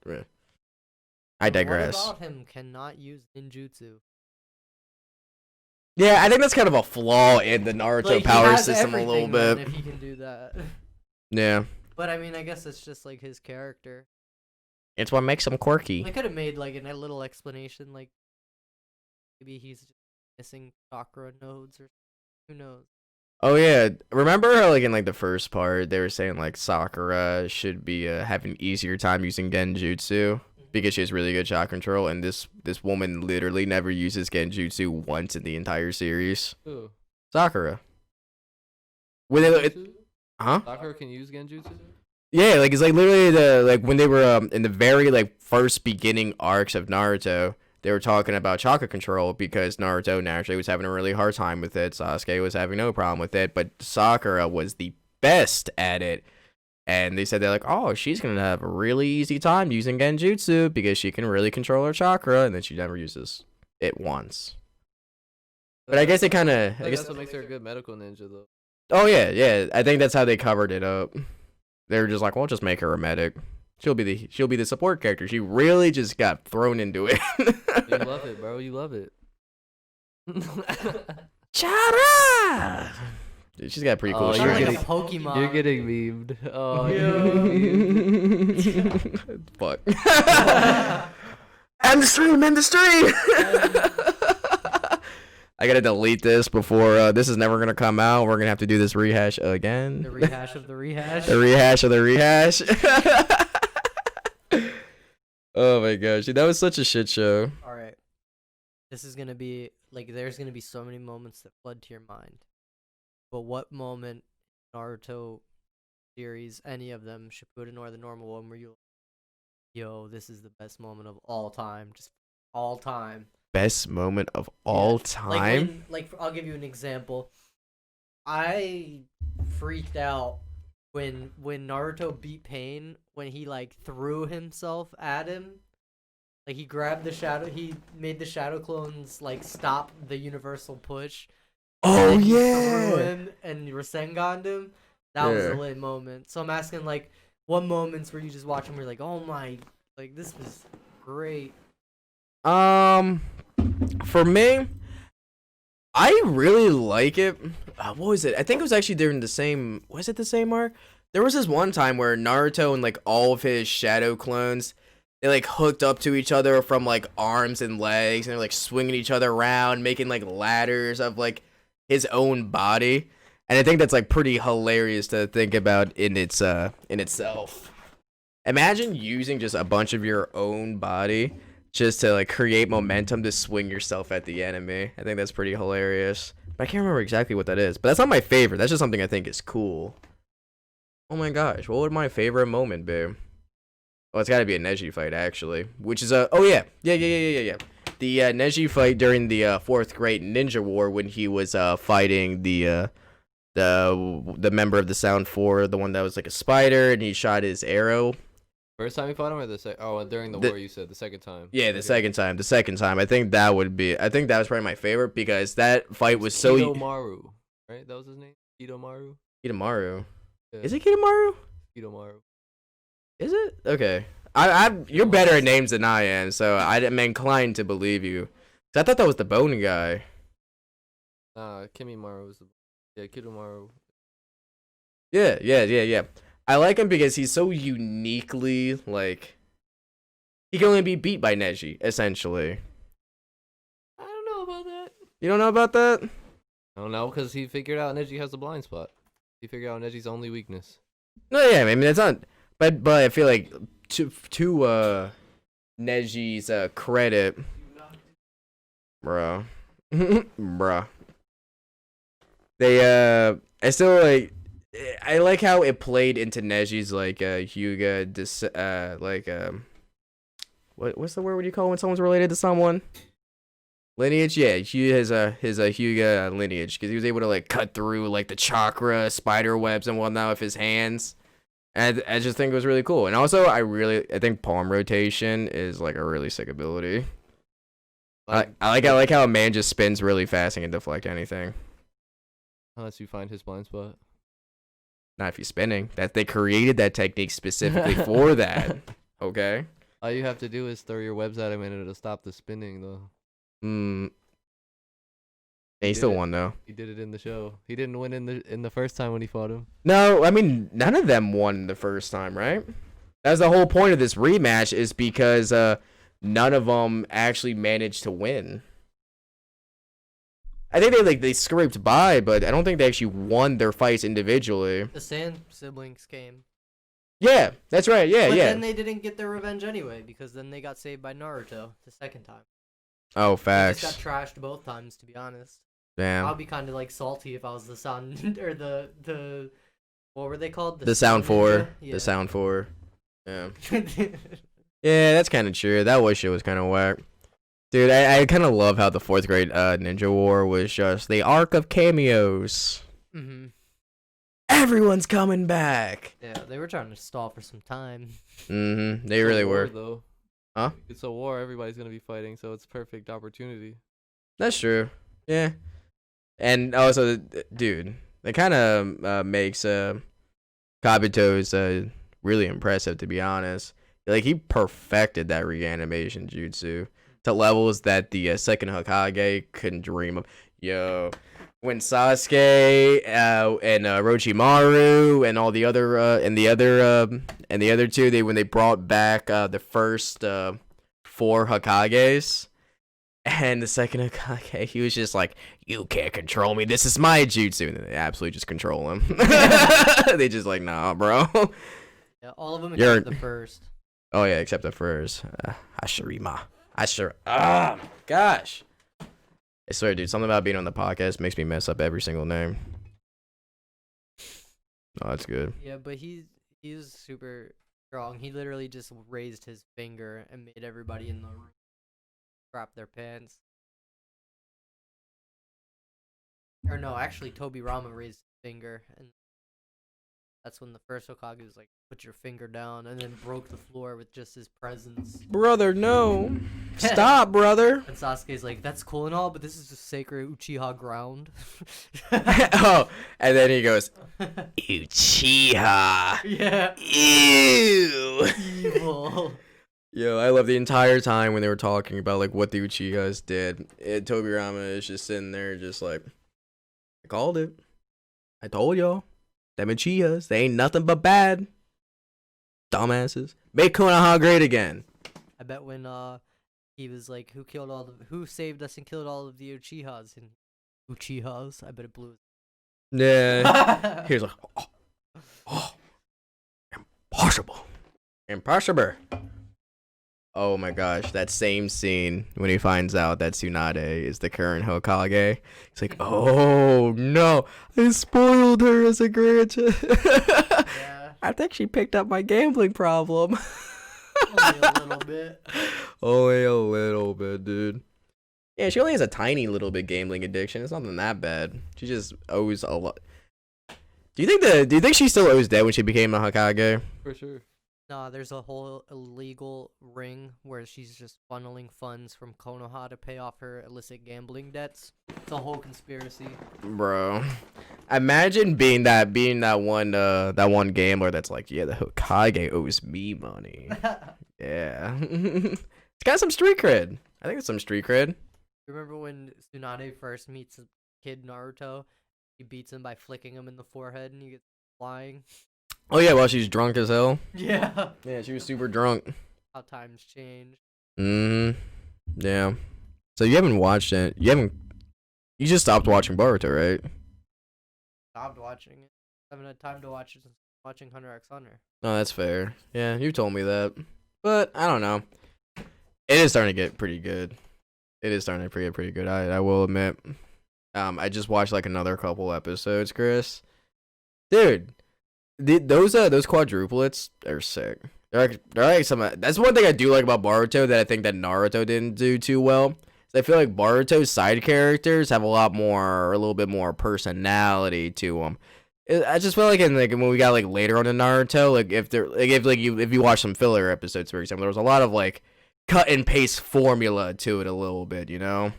I digress. What about him cannot use ninjutsu? Yeah, I think that's kind of a flaw in the Naruto Like, he power has system a little everything, man, bit. if he can do that. Yeah. But I mean, I guess it's just like his character. It's what makes him quirky. They could have made like a little explanation, like maybe he's just missing chakra nodes, or who knows. Oh yeah, remember how, like in like the first part they were saying like Sakura should be having an easier time using genjutsu because she has really good chakra control, and this woman literally never uses genjutsu once in the entire series. Who? Sakura. When they huh? Sakura can use genjutsu. Yeah, like it's like literally the when they were in the very like first beginning arcs of Naruto, they were talking about chakra control because Naruto naturally was having a really hard time with it. Sasuke was having no problem with it, but Sakura was the best at it. And they said they're like, oh, she's gonna have a really easy time using genjutsu because she can really control her chakra, and then she never uses it once. But I guess it kind of, I guess that's what makes her a good medical ninja, though. Oh yeah. I think that's how they covered it up. They were just like, well, just make her a medic. She'll be the support character. She really just got thrown into it. You love it, bro. You love it. Chara! Dude, she's got a pretty cool Oh, shirt. You're you're like a getting- Pokemon. You're getting memed. Oh, Fuck. End the stream. I gotta delete this before this is never gonna come out. We're gonna have to do this rehash again. The rehash of the rehash. The rehash of the rehash. Oh my gosh, dude, that was such a shit show. All right. This is gonna be like there's gonna be so many moments that flood to your mind. But what moment, Naruto series, any of them, Shippuden or the normal one, where you, yo, this is the best moment of all time, just all time. Best moment of all time. Like I'll give you an example. I freaked out when Naruto beat Pain when he like threw himself at him. Like he grabbed the shadow, he made the shadow clones like stop the universal push. Oh and he threw yeah. him and Rasengan'd him. That was a Yeah. lit moment. So I'm asking like, what moments where you just watch him, where you're like, oh my, like this was great. For me, I really like it. What was it? I think it was actually during the same. Was it the same arc? There was this one time where Naruto and like all of his shadow clones, they like hooked up to each other from like arms and legs, and they're like swinging each other around, making like ladders of like his own body. And I think that's like pretty hilarious to think about in itself. Imagine using just a bunch of your own body just to like create momentum to swing yourself at the enemy. I think that's pretty hilarious. But I can't remember exactly what that is. But that's not my favorite. That's just something I think is cool. Oh my gosh, what would my favorite moment be? Oh, it's got to be a Neji fight, actually. Which is a... Oh, yeah. Yeah. The Neji fight during the 4th Great Ninja War when he was fighting the member of the Sound 4, the one that was like a spider, and he shot his arrow. First time you fought him or the second? Oh, during the war you said the second time. Yeah, the second time. The second time. I think that was probably my favorite because that fight was so... Kidomaru, right? That was his name? Kidomaru? Kidomaru. Yeah. Is it Kidomaru? Kidomaru. Is it? Okay. You're better at names than I am, so I'm inclined to believe you. I thought that was the bone guy. Kimimaru was the... Yeah, Kidomaru. Yeah. I like him because he's so uniquely, like... He can only be beat by Neji, essentially. I don't know about that. You don't know about that? I don't know, because he figured out Neji has a blind spot. He figured out Neji's only weakness. No, yeah, I mean, it's not... But I feel like to Neji's credit... Bruh. Bruh. I still, like... I like how it played into Neji's, like, Hyuga, what's the word would you call when someone's related to someone? Lineage? Yeah, he has his Hyuga lineage, because he was able to, like, cut through, like, the chakra, spider webs, and whatnot with his hands. And I just think it was really cool. And also, I think palm rotation is, like, a really sick ability. I like how a man just spins really fast and can deflect anything. Unless you find his blind spot. Not if you're spinning. They created that technique specifically for that. Okay. All you have to do is throw your webs at him and it'll stop the spinning, though. And he still won, though. He did it in the show. He didn't win in the first time when he fought him. No, I mean, none of them won the first time, right? That's the whole point of this rematch, is because none of them actually managed to win. I think they scraped by, but I don't think they actually won their fights individually. The Sand siblings came. Yeah, that's right. Yeah. But then they didn't get their revenge anyway, because then they got saved by Naruto the second time. Oh, They facts. just got trashed both times, to be honest. Damn. I'd be kind of like salty if I was the Sound or the what were they called? The Sound 4. Ninja? Yeah. The Sound 4. Yeah. Yeah, that's kind of true. That shit was kind of whack. Dude, I kind of love how the 4th grade Ninja War was just the arc of cameos. Mm-hmm. Everyone's coming back. Yeah, they were trying to stall for some time. Mm-hmm. They It's a really war, were. Though. Huh? It's a war. Everybody's going to be fighting, so it's a perfect opportunity. That's true. Yeah. And also, dude, it kind of makes Kabuto's really impressive, to be honest. Like, he perfected that reanimation jutsu to levels that the second Hokage couldn't dream of. Yo, when Sasuke and Orochimaru and all the other and the other two, when they brought back the first 4 Hokages, and the second Hokage, he was just like, "You can't control me. This is my jutsu," and they absolutely just control him. They just like, "Nah, bro." Yeah, all of them except the first. Oh yeah, except the first. Hashirima. Ah, gosh. I swear, dude, something about being on the podcast makes me mess up every single name. Oh, that's good. Yeah, but he's super strong. He literally just raised his finger and made everybody in the room crap their pants. Or no, actually, Tobirama raised his finger, and that's when the first Hokage was like, "Put your finger down," and then broke the floor with just his presence. Brother, no. Stop, brother. And Sasuke's like, "That's cool and all, but this is just sacred Uchiha ground." Oh, and then he goes, Uchiha. Yeah. Ew. Evil. Yo, I love the entire time when they were talking about like what the Uchihas did. Tobirama is just sitting there just like, I called it. I told y'all. Them Uchihas, they ain't nothing but bad. Dumbasses. Make Konoha great again. I bet when he was like, who saved us and killed all of the Uchihas? And Uchihas, I bet it blew. Yeah. He was like, oh, impossible. Oh my gosh, that same scene when he finds out that Tsunade is the current Hokage. He's like, oh no, I spoiled her as a grandchild. Yeah. I think she picked up my gambling problem. Only a little bit. Only a little bit, dude. Yeah, she only has a tiny little bit gambling addiction. It's nothing that bad. She just owes a lot. Do you think she still owes debt when she became a Hokage? For sure. Nah, there's a whole illegal ring where she's just funneling funds from Konoha to pay off her illicit gambling debts. It's a whole conspiracy. Bro, imagine being that one gambler that's like, yeah, the Hokage owes me money. Yeah, it's got some street cred. I think it's some street cred. Remember when Tsunade first meets kid Naruto? He beats him by flicking him in the forehead and he gets flying. Oh yeah, well she's drunk as hell. Yeah. Yeah, she was super drunk. How times change. Yeah. So you haven't watched it. You just stopped watching Boruto, right? Stopped watching it. Haven't had time to watch it since watching Hunter x Hunter. No, that's fair. Yeah, you told me that. But I don't know. It is starting to get pretty good. It is starting to get pretty good. I will admit. I just watched like another couple episodes, Chris. Dude, those quadruplets are sick. They're like some. That's one thing I do like about Boruto that I think that Naruto didn't do too well. I feel like Boruto's side characters have a little bit more personality to them. I just feel like when we got like later on in Naruto, like if you watch some filler episodes, for example, there was a lot of like cut and paste formula to it a little bit, you know.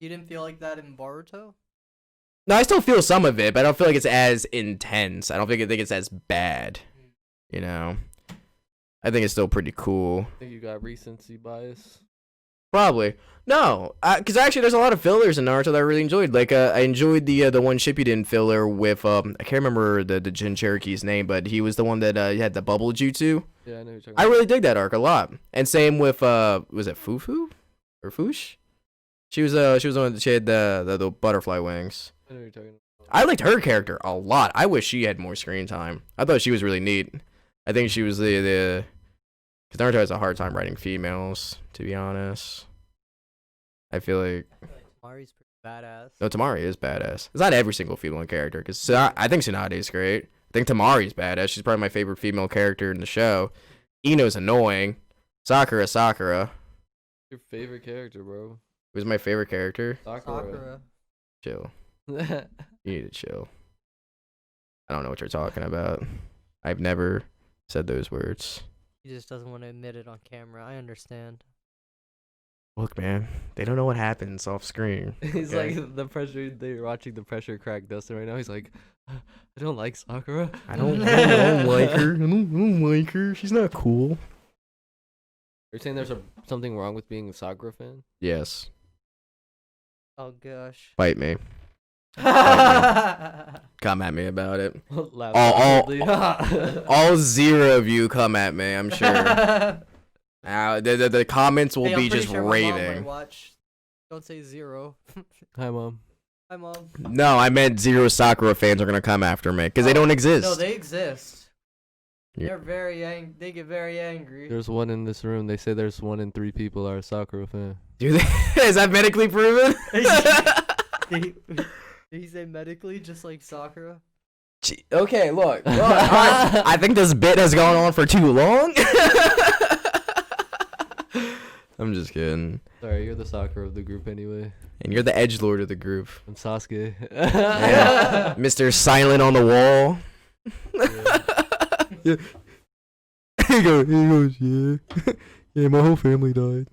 You didn't feel like that in Boruto? No, I still feel some of it, but I don't feel like it's as intense. I think it's as bad, you know. I think it's still pretty cool. I think you got recency bias. Probably. No, because actually there's a lot of fillers in Naruto that I really enjoyed. Like, I enjoyed the one Shippuden filler with, I can't remember the Jin Cherokee's name, but he was the one that had the bubble jutsu. Yeah, I know you're talking I about. really dig that arc a lot. And same with, was it Fufu? Or Fush? She was the one that she had the butterfly wings. I know you're talking about. I liked her character a lot. I wish she had more screen time. I thought she was really neat. I think she was because Naruto has a hard time writing females, to be honest. I feel like Tamari's pretty badass. no, Tamari is badass. It's not every single female character, because I think Tsunade is great. I think Tamari's badass. She's probably my favorite female character in the show. Ino's annoying. Sakura. Your favorite character, bro? Who's my favorite character? Sakura. Chill. You need to chill. I don't know what you're talking about. I've never said those words. He just doesn't want to admit it on camera. I understand. Look, man, they don't know what happens off screen. He's okay? like they're watching the pressure crack Dustin right now. He's like, I don't like Sakura. I don't like her. I don't like her. She's not cool. You're saying there's something wrong with being a Sakura fan? Yes. Oh gosh. Fight me. Come at me about it. All 0 of you come at me, I'm sure. The comments will Hey, be I'm pretty just sure my mom might raving. watch. Don't say 0. Hi, Mom. Hi, Mom. No, I meant 0 Sakura fans are gonna come after me because they don't exist. No, they exist. Yeah. They're they get very angry. There's one in this room. They say there's 1 in 3 people are a Sakura fan. Do they? Is that medically proven? Did he say medically, just like Sakura? Okay, look. I think this bit has gone on for too long. I'm just kidding. Sorry, you're the Sakura of the group anyway. And you're the edgelord of the group. I'm Sasuke. Yeah. Mr. Silent on the wall. Yeah. He goes, yeah. Yeah, my whole family died.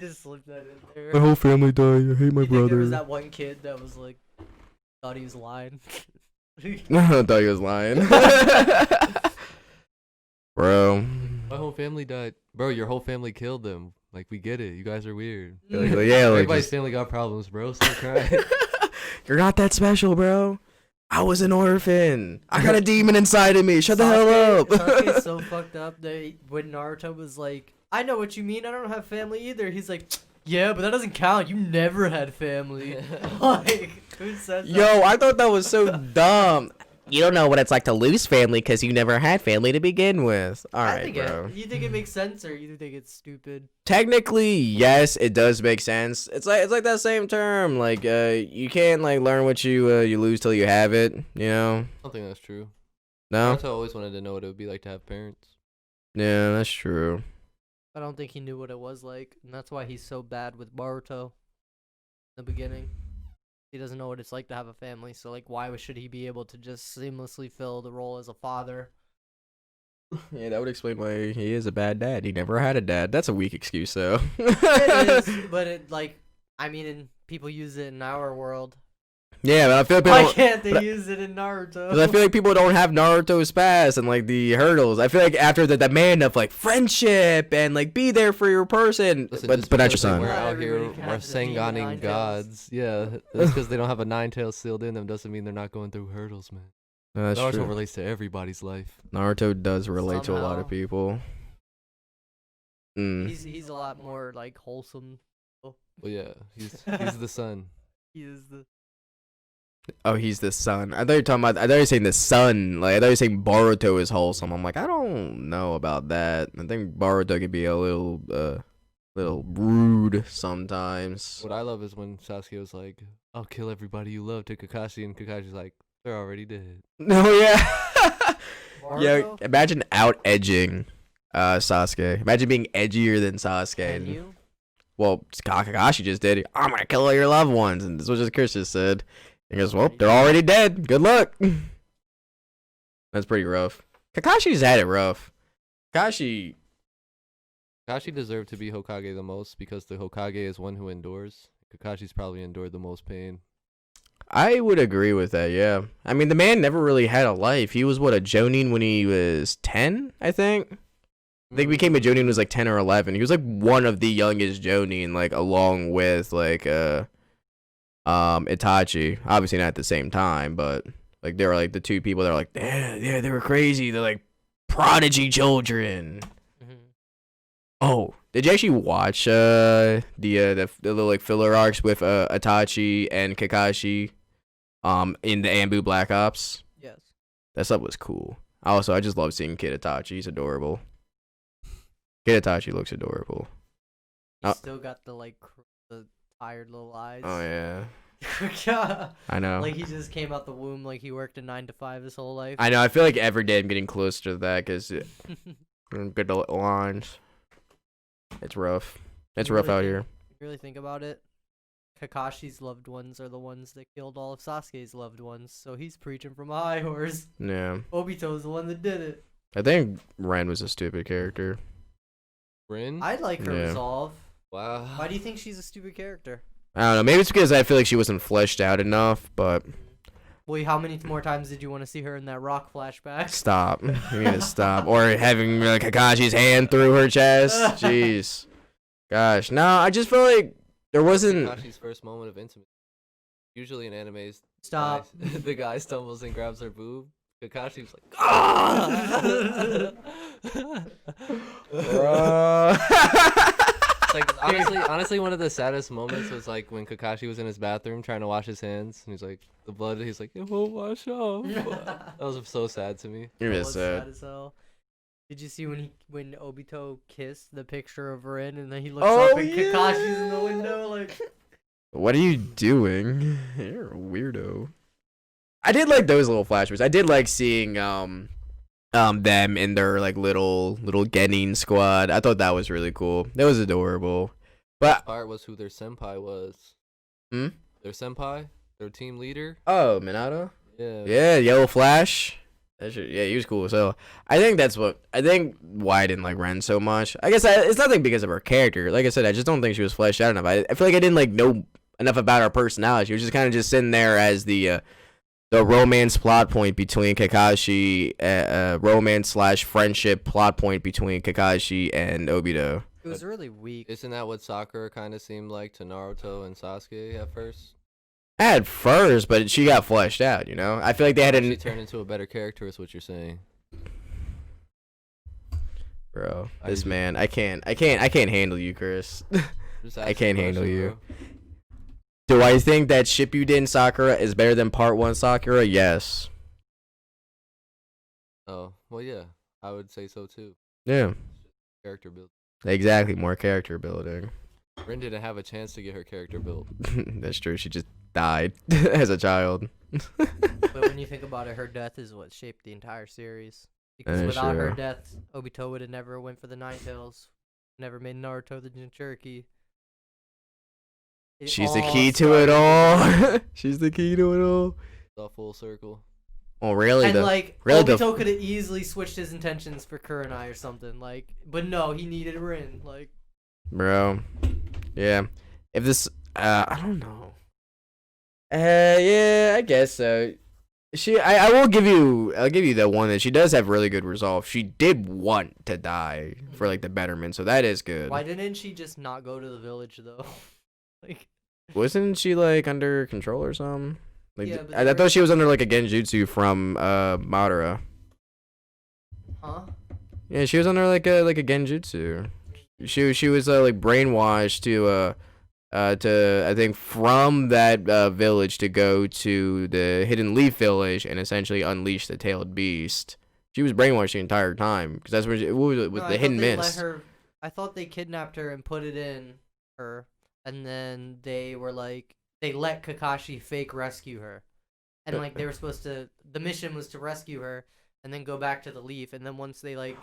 Just slip that in there. My whole family died. I hate my You think there was brother. that one kid that was like, thought he was lying. I thought he was lying. Bro. My whole family died. Bro, your whole family killed them. Like, we get it. You guys are weird. Yeah, like Everybody's just- family got problems, bro. Stop crying. You're not that special, bro. I was an orphan. I got a demon inside of me. Shut the hell up. Sasuke's so fucked up that when Naruto was like, I know what you mean. I don't have family either. He's like, yeah, but that doesn't count. You never had family. Like, who said that? Yo, I thought that was so dumb. You don't know what it's like to lose family because you never had family to begin with. All right, bro. You think it makes sense or you think it's stupid? Technically, yes, it does make sense. It's like that same term. Like, you can't like learn what you lose till you have it. You know? I don't think that's true. No. Naruto always wanted to know what it would be like to have parents. Yeah, that's true. I don't think he knew what it was like, and that's why he's so bad with Boruto in the beginning. He doesn't know what it's like to have a family, so like, why should he be able to just seamlessly fill the role as a father? Yeah, that would explain why he is a bad dad. He never had a dad. That's a weak excuse, though. It is, but it like, I mean, people use it in our world. Yeah, but I feel like Why people can't they use it in Naruto? Because I feel like people don't have Naruto's past and like the hurdles. I feel like after the demand of like friendship and like be there for your person, Listen, but just not your because son. We're Not out here, everybody we're has the demon nine Senganing tails. gods. Yeah, just because they don't have a 9 tails sealed in them doesn't mean they're not going through hurdles, man. That's Naruto true. relates to everybody's life. Naruto does relate to a lot of Somehow. people. Mm. He's a lot more like wholesome. Well, yeah, he's the son. He is the. Oh, he's the son. I thought you were talking about. I thought you were saying the son. Like I thought you were saying Boruto is wholesome. I'm like, I don't know about that. I think Boruto can be a little rude sometimes. What I love is when Sasuke was like, "I'll kill everybody you love" to Kakashi, and Kakashi's like, "They're already dead." No, yeah. Yeah, Boruto? imagine out edging Sasuke. Imagine being edgier than Sasuke. Can And, you? well, Kakashi just did it. I'm gonna kill all your loved ones, and this was just Chris just said. He goes, well, they're already dead. Good luck. That's pretty rough. Kakashi's had it rough. Kakashi, deserved to be Hokage the most because the Hokage is one who endures. Kakashi's probably endured the most pain. I would agree with that, yeah. I mean, the man never really had a life. He was, what, a Jonin when he was 10, I think? I think he became a Jonin when he was like 10 or 11. He was like one of the youngest Jonin, like along with like Itachi. Obviously not at the same time, but like they were like the two people that are like, yeah, they were crazy. They're like prodigy children. Mhm. Oh, did you actually watch the little like filler arcs with Itachi and Kakashi in the Ambu Black Ops? Yes. That stuff was cool. Also, I just love seeing Kid Itachi. He's adorable. Kid Itachi looks adorable. He Oh. still got the like the tired little eyes. Oh yeah, Yeah. I know. Like he just came out the womb like he worked a 9 to 5 his whole life. I know. I feel like every day I'm getting closer to that because good lines. It's rough. It's You rough really out think- here. If you really think about it, Kakashi's loved ones are the ones that killed all of Sasuke's loved ones, so he's preaching from a high horse. Yeah, Obito's the one that did it. I think Ren was a stupid character. Rin? I'd like her Yeah. resolve. Wow. Why do you think she's a stupid character? I don't know. Maybe it's because I feel like she wasn't fleshed out enough. But Well, how many more times did you want to see her in that rock flashback? stop. You need to stop. Or having Kakashi's hand through her chest. Jeez. Gosh. No, I just feel like there wasn't. Kakashi's first moment of intimacy. Usually in animes, Stop. the guy stumbles and grabs her boob. Kakashi's like, It's like honestly, one of the saddest moments was like when Kakashi was in his bathroom trying to wash his hands, and he's like, the blood. He's like, it won't wash off. That was so sad to me. You're That just was sad as hell. Did you see when Obito kissed the picture of Rin and then he looks Oh, up and yeah. Kakashi's in the window like What are you doing? You're a weirdo. I did like those little flashbacks. I did like seeing them in their like little Genin squad. I thought that was really cool. That was adorable. But Part was who their senpai was. Hmm? Their senpai, their team leader. oh, Minato. Yeah. Yeah, Yellow Flash. Yeah, he was cool. So I think why I didn't like Ren so much. I guess it's nothing because of her character. Like I said, I just don't think she was fleshed out enough. I feel like I didn't like know enough about her personality. She was just kind of just sitting there as the romance plot point between Kakashi, romance / friendship plot point between Kakashi and Obito. it was really weak. Isn't that what Sakura kind of seemed like to Naruto and Sasuke at first? At first, but she got fleshed out, you know? I feel like they had She an... turned into a better character is what you're saying. Bro, I this do. man, I can't handle you, Chris. Just I asking can't a handle question, you. bro. Do I think that Shippuden Sakura is better than Part 1 Sakura? Yes. Oh, well, yeah. I would say so, too. Yeah, Character build. exactly. More character building. Rin didn't have a chance to get her character built. That's true. She just died as a child. But when you think about it, her death is what shaped the entire series. Because without her Sure. death, Obito would have never went for the Nine Tails, never made Naruto the Jinchuriki. It She's the all key to it started- all. She's the key to it all. It's all full circle. Oh, really? And The like really the- Obito could have easily switched his intentions for Kurenai or something, like, but no, he needed Rin. Like, bro. Yeah. If this, I don't know. Yeah, I guess so. I'll give you the one that she does have really good resolve. She did want to die for like the betterment, so that is good. why didn't she just not go to the village though? Like, Wasn't she like under control or something? Like Yeah, but I there thought was- she was under like a genjutsu from Madara. huh? Yeah, she was under like a genjutsu. She was like brainwashed to I think from that village to go to the Hidden Leaf village and essentially unleash the tailed beast. She was brainwashed the entire time because that's where it was No, with I the thought hidden they let mist. her- I thought they kidnapped her and put it in her, and then they were like, they let Kakashi fake rescue her, and like they were supposed to. The mission was to rescue her and then go back to the leaf, and then once they like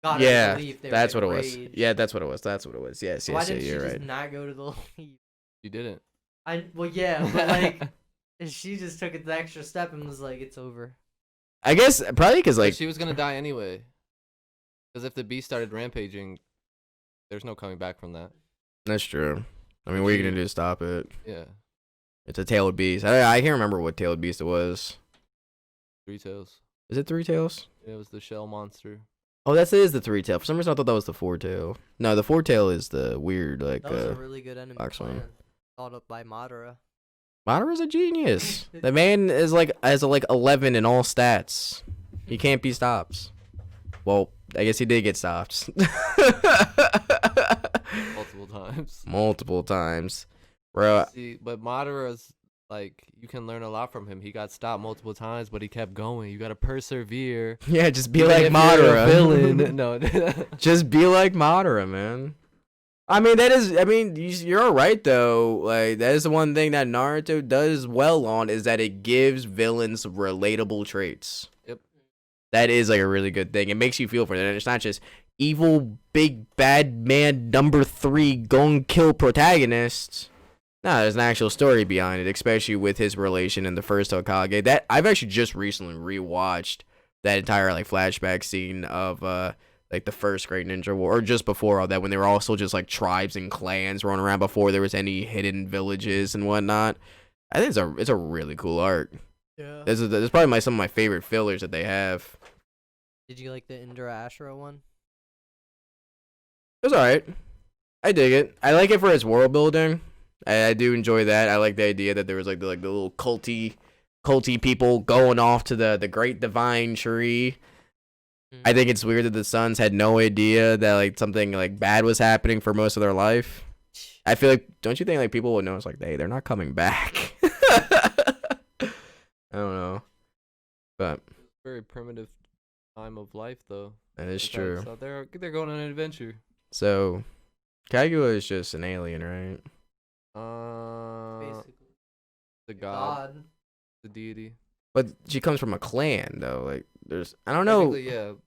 got her Yeah, to the leaf, they that's were what it was. enraged. Yeah, that's what it was. That's what it was. Yes, So why yes, yeah, didn't she you're just right. not go to the leaf? You didn't. Well, yeah, but like, she just took it the extra step and was like, it's over. I guess probably because But like she was gonna die anyway. Because if the beast started rampaging, there's no coming back from that. that's true. I mean, what are you gonna do to stop it? Yeah. It's a tailed beast. I can't remember what tailed beast it was. 3 tails. Is it 3 tails? It was the shell monster. Oh, that is the 3 tail. For some reason, I thought that was the 4 tail. No, the 4 tail is the weird like. That was a really good enemy box one. plan, thought up by Madara. Madara's a genius. The man is like has like 11 in all stats. He can't be stopped. Well, I guess he did get stopped. Multiple times. Multiple times, bro. See, but Madara's like, you can learn a lot from him. He got stopped multiple times, but he kept going. You gotta persevere. Yeah, just be Even like if you're Madara. a villain. No. Just be like Madara, man. I mean, you're all right though. Like that is the one thing that Naruto does well on is that it gives villains relatable traits. Yep. That is like a really good thing. It makes you feel for them. And it's not just evil big bad man number 3 gon kill protagonist. No, there's an actual story behind it, especially with his relation in the first Hokage. That I've actually just recently rewatched that entire like flashback scene of like the first Great Ninja War, or just before all that, when they were also just like tribes and clans running around before there was any hidden villages and whatnot. I think it's a really cool arc. Yeah. This is probably some of my favorite fillers that they have. Did you like the Indra Ashura one? It was alright. I dig it. I like it for its world building. I do enjoy that. I like the idea that there was like the little culty people going off to the great divine tree. I think it's weird that the Sons had no idea that like something like bad was happening for most of their life. I feel like, don't you think like people would notice like they're not coming back? I don't know, but Very primitive time of life, though. that is It's true. like, so they're going on an adventure. So, Kaguya is just an alien, right? Basically. The god, God. the deity. But she comes from a clan though. Like, I don't know. Technically,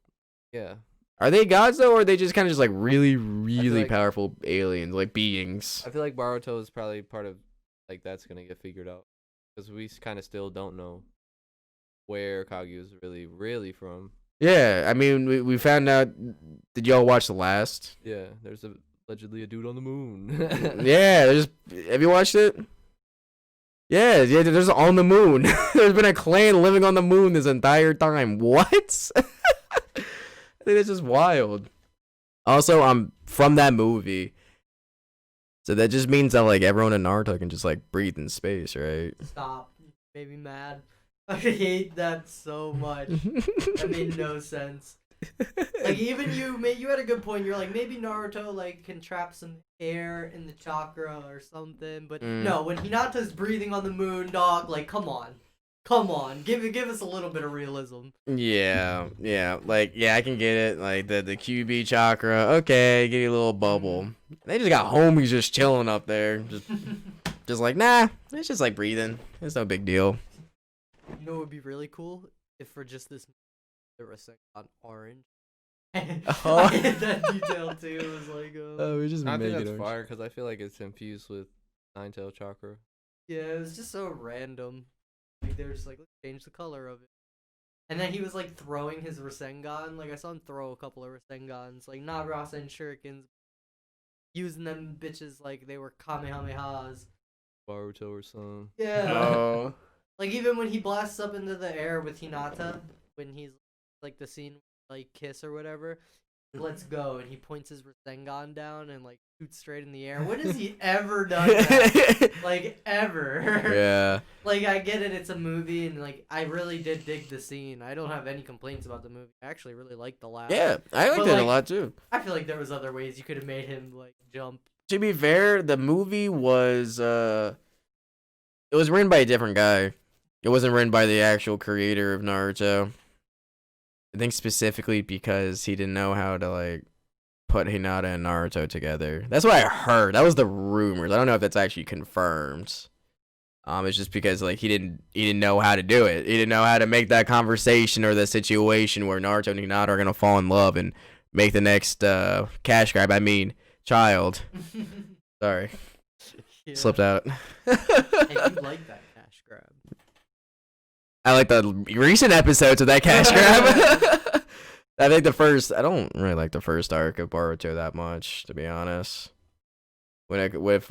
yeah. Are they gods though, or are they just kind of just like really, really like- powerful aliens, like beings? I feel like Boruto is probably part of, like, that's gonna get figured out, because we kind of still don't know where Kaguya is really from. Yeah, I mean, we found out. Did y'all watch the last? Yeah, there's allegedly a dude on the moon. Yeah, have you watched it? Yeah, there's on the moon. There's been a clan living on the moon this entire time. What? I think it's just wild. Also, from that movie, So that just means that like everyone in Naruto can just like breathe in space, right? Stop. You made me mad. I hate that so much. That made no sense. Like even you had a good point. You're like maybe Naruto like can trap some air in the chakra or something, but no, when Hinata's breathing on the moon, dog, like come on, give us a little bit of realism. Yeah, like I can get it. Like the QB chakra, okay, give you a little bubble. They just got homies just chilling up there, just like nah, it's just like breathing. It's no big deal. You know what would be really cool if for just this there was on orange. Oh. I hit that detail too. It was like, Oh, we just I make think it that's orange. fire because I feel like it's infused with nine-tail chakra. yeah, it was just so random. Like they were just like, let's change the color of it. And then he was like throwing his Rasengan. Like I saw him throw a couple of Rasengans, like not Rasen shurikens, using them bitches like they were Kamehamehas. Baruto or something. Yeah. Oh. Like even when he blasts up into the air with Hinata, when he's like the scene like kiss or whatever, let's go, and he points his Rasengan down and like shoots straight in the air. When has he ever done that? Like ever? Yeah. Like I get it, it's a movie, and like I really did dig the scene. I don't have any complaints about the movie. I actually really liked the laugh. Yeah, I liked But, it a like, lot too. I feel like there was other ways you could have made him like jump. To be fair, the movie was it was written by a different guy. It wasn't written by the actual creator of Naruto. I think specifically because he didn't know how to like put Hinata and Naruto together. That's what I heard. That was the rumors. I don't know if that's actually confirmed. It's just because like he didn't know how to do it. He didn't know how to make that conversation or the situation where Naruto and Hinata are gonna fall in love and make the next cash grab. I mean, child. Sorry, Yeah. slipped out. Hey, you like that cash grab? I like the recent episodes of that cash grab. I think I don't really like the first arc of Boruto that much, to be honest. With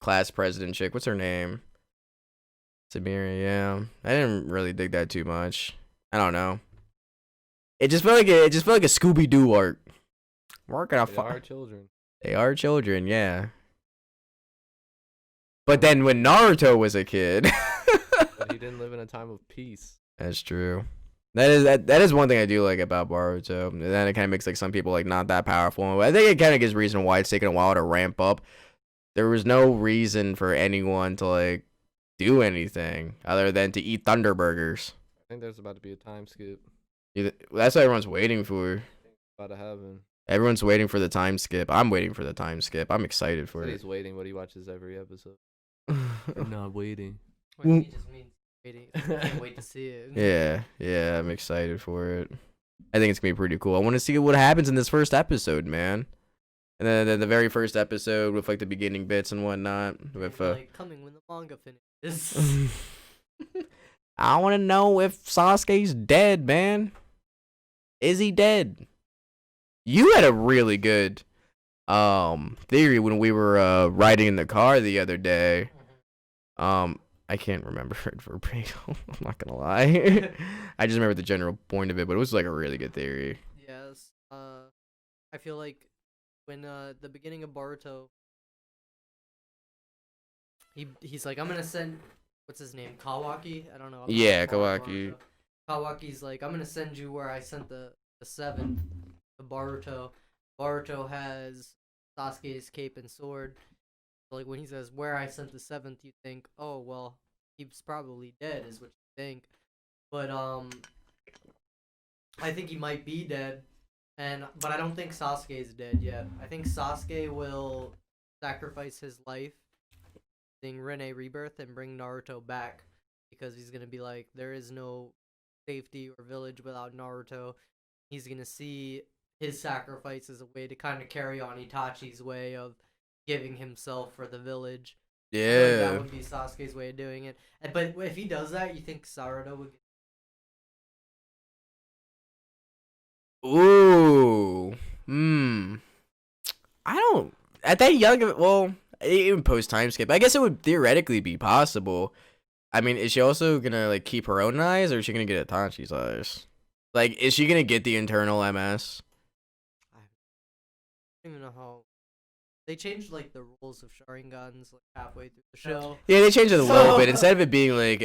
class president chick, what's her name? Samira, yeah. I didn't really dig that too much. I don't know. It just felt like a Scooby Doo arc. Working on They are children. They are children, yeah. But then when Naruto was a kid. But he didn't live in a time of peace. That's true. That is one thing I do like about Boruto. And then it kind of makes like some people like not that powerful. I think it kind of gives reason why it's taken a while to ramp up. There was no reason for anyone to like do anything other than to eat Thunder Burgers. I think there's about to be a time skip. That's what everyone's waiting for. About to happen. Everyone's waiting for the time skip. I'm waiting for the time skip. I'm excited for Said it. he's waiting, but he watches every episode. I'm not waiting. Well, he just means waiting. I can't wait to see it. Yeah, I'm excited for it. I think it's gonna be pretty cool. I want to see what happens in this first episode, man. And then the very first episode with like the beginning bits and whatnot. With like coming when the manga finishes. I want to know if Sasuke's dead, man. Is he dead? You had a really good theory when we were riding in the car the other day. I can't remember it verbatim. I'm not gonna lie. I just remember the general point of it, but it was like a really good theory. Yes. I feel like when the beginning of Boruto, he's like, I'm gonna send, what's his name, Kawaki? I don't know. I'm Yeah, not far Kawaki. Boruto. Kawaki's like, I'm gonna send you where I sent the seventh, the Boruto. Boruto has Sasuke's cape and sword. So, like when he says where I sent the seventh, you think, oh well, he's probably dead, is what you think. But I think he might be dead, but I don't think Sasuke is dead yet. I think Sasuke will sacrifice his life, sing Rene Rebirth, and bring Naruto back, because he's gonna be like, there is no safety or village without Naruto. He's gonna see his sacrifice as a way to kind of carry on Itachi's way of giving himself for the village. I feel like Yeah. that would be Sasuke's way of doing it. But if he does that, you think Sarada would get... Ooh. I don't. At that young. Well, even post time skip. I guess it would theoretically be possible. I mean, is she also gonna like keep her own eyes, or is she gonna get Itachi's eyes? Like, is she gonna get the internal MS? I don't even know how They changed like the rules of Sharingans like halfway through the show. Yeah, they changed it a little bit. Instead of it being like,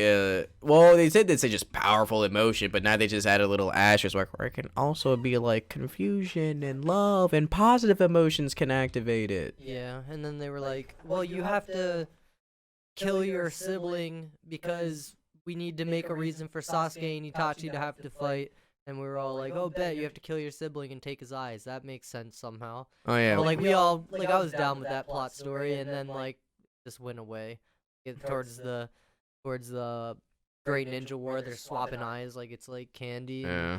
well, they said it's just powerful emotion, but now they just added a little asterisk where it can also be like confusion and love and positive emotions can activate it. Yeah, and then they were like, well, you have to kill your sibling because we need to make a reason for Sasuke and Itachi to have to fight. And we were all like, oh, bet you have to kill your sibling and take his eyes. That makes sense somehow. Oh yeah. But, like, we all, like, I was down with that plot story, and then, like, just went away. Towards the Great Ninja War, they're swapping eyes like it's, like, candy. Yeah.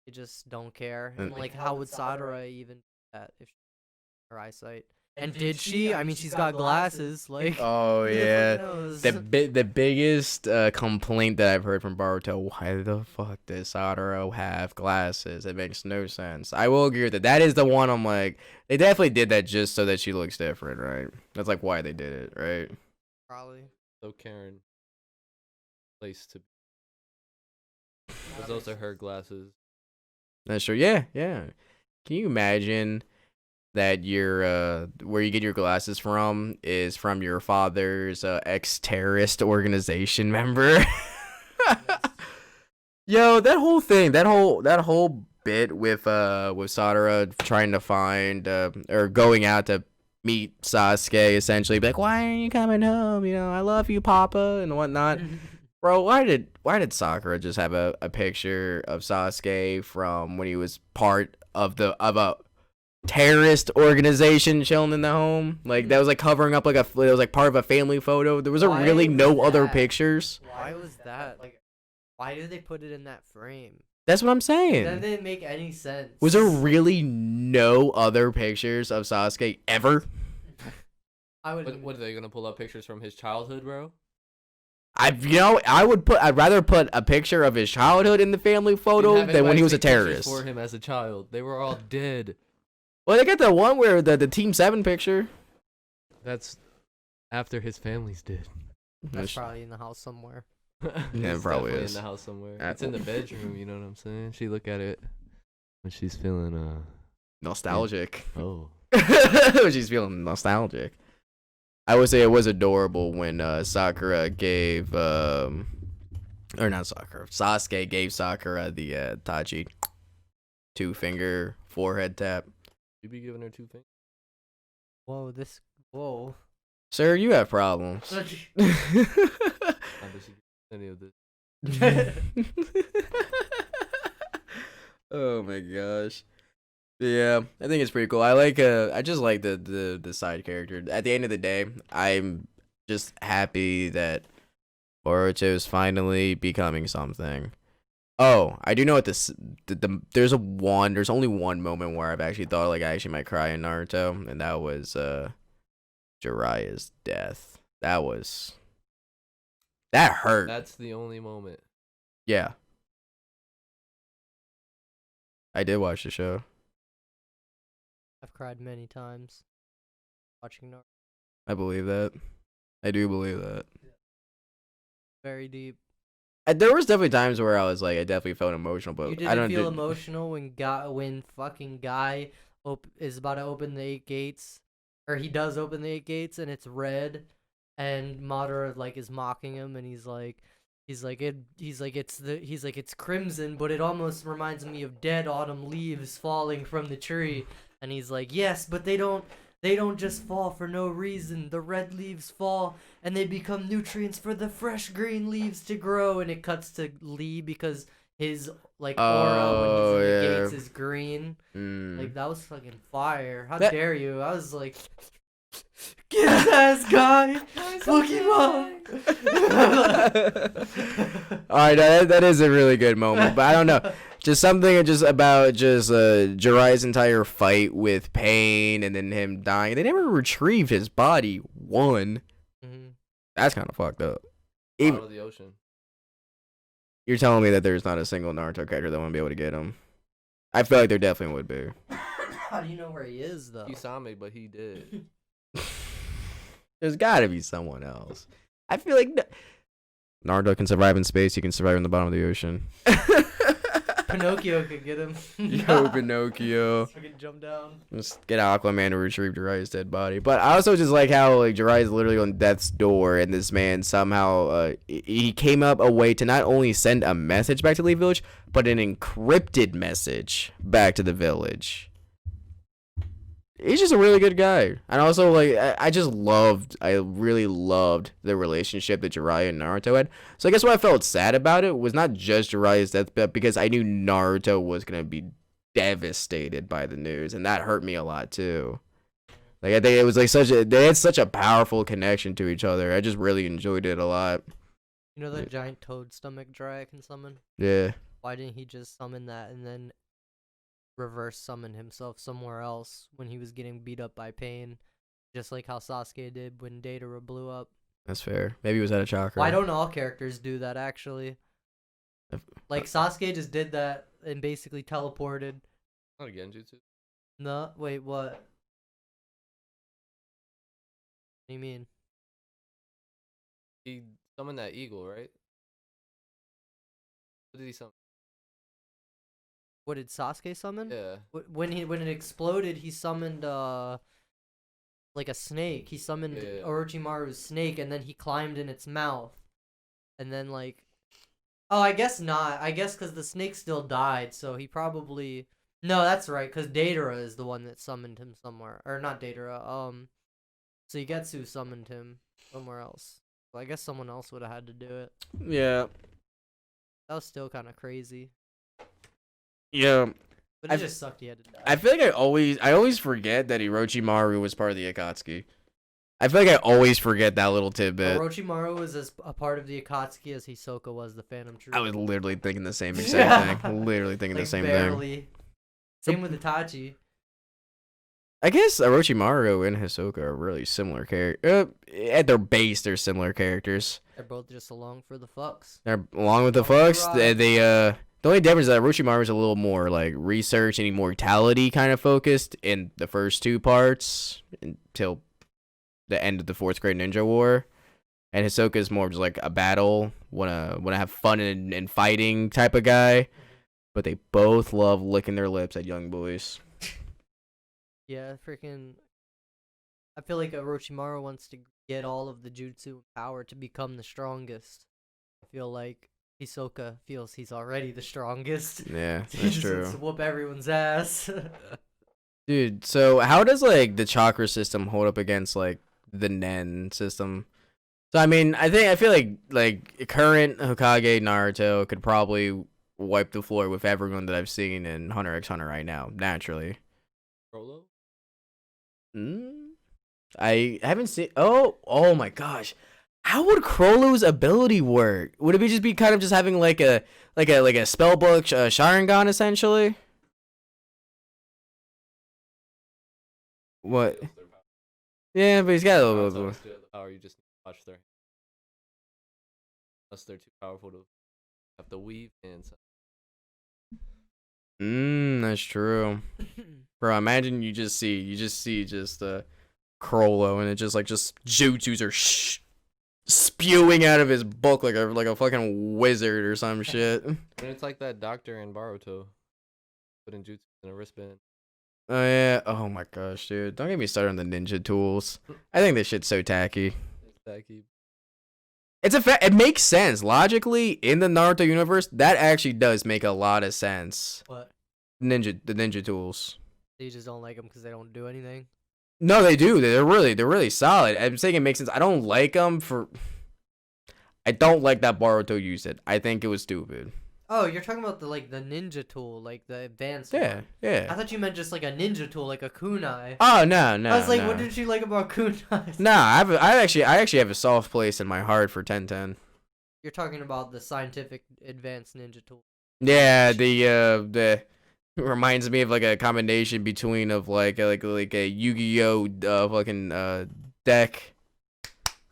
You just don't care. And, like, how would Sadara even do that if she had her eyesight? And did she? I mean, she's got glasses. Like, Oh who the fuck yeah. knows? The biggest complaint that I've heard from Boruto, why the fuck does Sadara have glasses? It makes no sense. I will agree with that. That is the one I'm like, they definitely did that just so that she looks different, right? That's like why they did it, right? Probably. So Karen, place to. Because those are her glasses. That's true. Yeah, yeah. Can you imagine that your where you get your glasses from is from your father's ex-terrorist organization member? Yo, that whole thing, that whole bit with Sadara trying to find or going out to meet Sasuke, essentially, be like, why aren't you coming home? You know, I love you, Papa, and whatnot. Bro, why did Sakura just have a picture of Sasuke from when he was part of a terrorist organization chilling in the home? Like that was like covering up like it was like part of a family photo. There was really no other pictures. Why was that? Like, why did they put it in that frame? That's what I'm saying. That didn't make any sense. Was there really no other pictures of Sasuke ever? I would. What are they gonna pull up pictures from his childhood, bro? I'd rather put a picture of his childhood in the family photo than when he was a terrorist. For him as a child, they were all dead. Well, they got the one where the Team 7 picture. That's after his family's dead. That's probably in the house somewhere. Yeah, it probably definitely is. in the house somewhere. It's in the bedroom. You know what I'm saying? She look at it when she's feeling Nostalgic. Oh. When she's feeling nostalgic. I would say it was adorable when Sakura gave or not Sakura, Sasuke gave Sakura the Tachi 2-finger forehead tap. You be giving her 2 fingers? Whoa. Sir, you have problems. How does she get any of this? Oh my gosh. Yeah, I think it's pretty cool. I just like the side character. At the end of the day, I'm just happy that Boruto is finally becoming something. Oh, I do know what there's only one moment where I've actually thought like I actually might cry in Naruto, and that was Jiraiya's death. That hurt. That's the only moment. Yeah. I did watch the show. I've cried many times watching Naruto. I believe that. I do believe that. Very deep. There was definitely times where I was like, I definitely felt emotional, but You I didn't don't feel emotional when fucking Guy is about to open the 8 gates, or he does open the 8 gates and it's red, and Madara like is mocking him, and he's like it's crimson, but it almost reminds me of dead autumn leaves falling from the tree. And he's like, yes, but they don't just fall for no reason. The red leaves fall and they become nutrients for the fresh green leaves to grow. And it cuts to Lee because his like aura when he's in the gates is green. Like that was fucking fire. How dare you? I was like, get his ass, Guy. Look him up. Alright, that is a really good moment, but I don't know. Just something about Jiraiya's entire fight with Pain and then him dying. They never retrieved his body. That's kind of fucked up. Out of the ocean. You're telling me that there's not a single Naruto character that won't be able to get him? I feel like there definitely would be. How do you know where he is, though? He saw me, but he did. There's gotta be someone else. I feel like Naruto can survive in space. He can survive in the bottom of the ocean. Pinocchio could get him. Yo, Pinocchio. Fucking jump down. Just get Aquaman to retrieve Jiraiya's dead body. But I also just like how like Jiraiya's literally on death's door, and this man somehow he came up a way to not only send a message back to the village, but an encrypted message back to the village. He's just a really good guy. And also, like, I really loved the relationship that Jiraiya and Naruto had. So I guess what I felt sad about it was not just Jiraiya's death, but because I knew Naruto was going to be devastated by the news. And that hurt me a lot, too. Like, I think it was, like, they had such a powerful connection to each other. I just really enjoyed it a lot. You know that giant toad stomach Jiraiya can summon? Yeah. Why didn't he just summon that and then reverse summon himself somewhere else when he was getting beat up by pain, just like how Sasuke did when Deidara blew up? That's fair. Maybe it was out of chakra. Why don't all characters do that, actually? Like, Sasuke just did that and basically teleported. Not a Genjutsu. No, wait, what? What do you mean? He summoned that eagle, right? What did he summon? What did Sasuke summon? Yeah. When it exploded, he summoned like a snake. He summoned Orochimaru's snake, and then he climbed in its mouth, and then like, oh, I guess not. I guess because the snake still died, so he probably no. That's right, because Deidara is the one that summoned him somewhere, or not Deidara. Suigetsu summoned him somewhere else. So I guess someone else would have had to do it. Yeah. That was still kind of crazy. Yeah. But it just sucked he had to die. I feel like I always forget that Orochimaru was part of the Akatsuki. I feel like I always forget that little tidbit. Orochimaru was as a part of the Akatsuki as Hisoka was the Phantom Troop. I was literally thinking the same exact thing. Literally thinking like, the same barely. thing. Same with Itachi. I guess Orochimaru and Hisoka are really similar characters. At their base, they're similar characters. They're both just along for the fucks. They're along with the fucks. The only difference is that Orochimaru is a little more like research and immortality kind of focused in the first two parts until the end of the Fourth Great Ninja War, and Hisoka is more just like a battle, wanna have fun and fighting type of guy. But they both love licking their lips at young boys. Yeah, freaking. I feel like Orochimaru wants to get all of the jutsu and power to become the strongest. I feel like Hisoka feels he's already the strongest. Yeah, He that's just true. wants to whoop everyone's ass. Dude, so how does like the chakra system hold up against like the Nen system? So I mean, I feel like current Hokage Naruto could probably wipe the floor with everyone that I've seen in Hunter x Hunter right now, naturally. Frollo? I haven't seen. Oh my gosh, how would Crollo's ability work? Would it just be kind of just having like a spell book Sharingan essentially? What? Yeah, but he's got a little bit. The power, you just watch their. Unless they're too powerful to have to weave and stuff. That's true. Bro, imagine you just see Crollo and it just jutsus are spewing out of his book like a fucking wizard or some shit. And it's like that doctor in Boruto, putting jutsu in a wristband. Oh yeah. Oh my gosh, dude. Don't get me started on the ninja tools. I think this shit's so tacky. It's tacky. It makes sense logically in the Naruto universe. That actually does make a lot of sense. What? The ninja tools. You just don't like them because they don't do anything? No, they do. They're really solid. I'm saying it makes sense. I don't like them I don't like that Boruto used it. I think it was stupid. Oh, you're talking about the ninja tool, like the advanced Yeah, one. yeah. I thought you meant just like a ninja tool, like a kunai. Oh no. I was like, no. what did you like about kunais? No, I actually have a soft place in my heart for 1010. You're talking about the scientific advanced ninja tool. Yeah, the it reminds me of like a combination between of like a Yu-Gi-Oh fucking deck.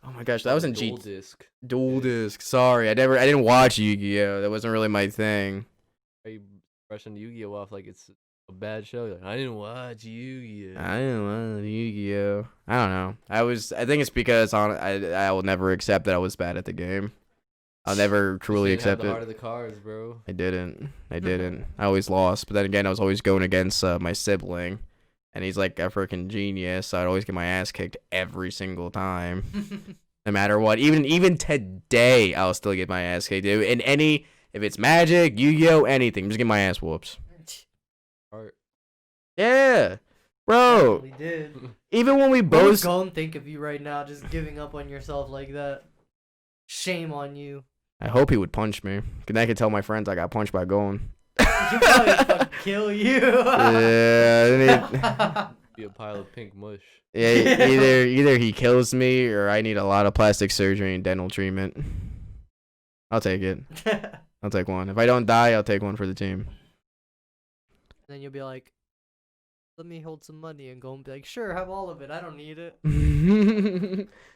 Oh my gosh, that was in Dual disc. Dual disc. Sorry, I didn't watch Yu-Gi-Oh. That wasn't really my thing. Are you brushing Yu-Gi-Oh off like it's a bad show? You're like, I didn't watch Yu-Gi-Oh. I didn't want Yu-Gi-Oh. I don't know. I think it's because I will never accept that I was bad at the game. I'll never truly You didn't have accept the it. heart of the cards, bro. I didn't. I always lost. But then again, I was always going against my sibling. And he's like a freaking genius. So I'd always get my ass kicked every single time. No matter what. Even today, I'll still get my ass kicked. In any, if it's Magic, Yu-Gi-Oh, anything, just get my ass whoops. Heart. Yeah. Bro. We did. Even when we What would both... Gon think of you right now, just giving up on yourself like that? Shame on you. I hope he would punch me. Cause I could tell my friends I got punched by Gon. He probably fucking kill you. Yeah. Be a pile of pink mush. Yeah, either he kills me or I need a lot of plastic surgery and dental treatment. I'll take it. I'll take one. If I don't die, I'll take one for the team. Then you'll be like, let me hold some money, and go and be like, sure, have all of it. I don't need it.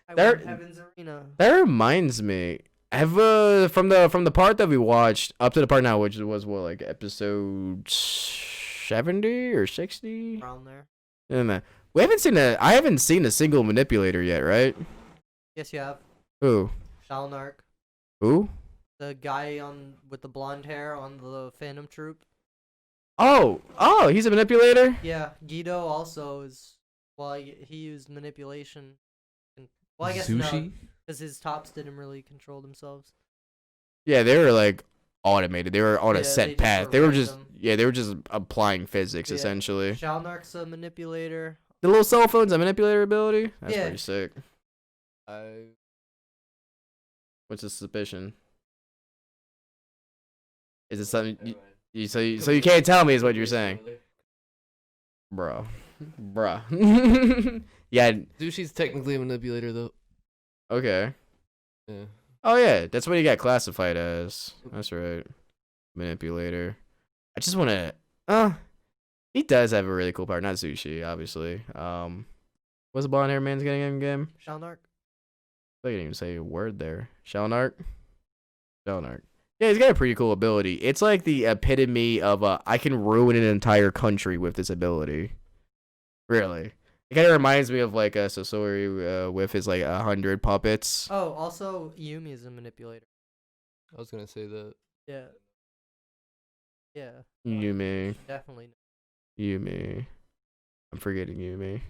I There- won Heaven's Arena. That reminds me. Have from the part that we watched up to the part now, which was what, like episode 70 or 60? Around there. I haven't seen a single manipulator yet, right? Yes, you have. Who? Shalnark. Who? The guy with the blonde hair on the Phantom Troop. Oh, he's a manipulator? Yeah, Guido also is. Well, he used manipulation. Well, I guess no, Zushi? because his tops didn't really control themselves. Yeah, they were like automated. They were on Yeah, a they set just path. were They were random. just applying physics Yeah. essentially. Shalnark's a manipulator. The little cell phone's a manipulator ability? That's Yeah. pretty sick. I What's the suspicion? Is it something so you can't tell me is what you're saying? Bruh. Yeah, Sushi's technically a manipulator though. okay. Yeah. Oh yeah, that's what he got classified as. That's right. Manipulator. I just wanna he does have a really cool power. Not Zushi, obviously. What's the blonde hair man's getting in game? Shalnark. I didn't even say a word there. Shalnark? Shalnark. Yeah, he's got a pretty cool ability. It's like the epitome of I can ruin an entire country with this ability. Really. It kind of reminds me of like a Sasori with his like 100 puppets. Oh, also Yumi is a manipulator. I was gonna say that. Yeah. Yeah. Yumi. Definitely. Yumi. I'm forgetting Yumi.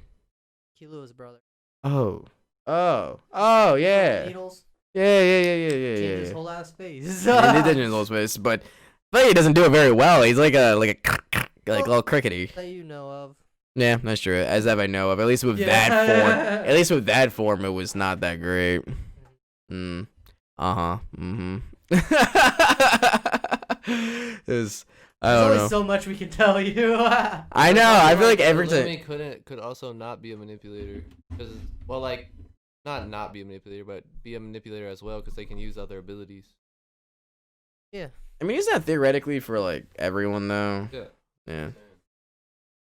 Killua's brother. Oh, yeah. Needles. Yeah. Changed his Yeah. whole ass face. Yeah, he did change those face, but he doesn't do it very well. He's like a little crickety. That you know of. Yeah, that's true. As that I know of, at least with Yeah. that form, it was not that great. There's I There's don't only know. so much we can tell you. I know. I feel like every time. Illumi could also not be a manipulator, because like not be a manipulator, but be a manipulator as well, because they can use other abilities. Yeah. I mean, isn't that theoretically for like everyone though? Yeah. Yeah.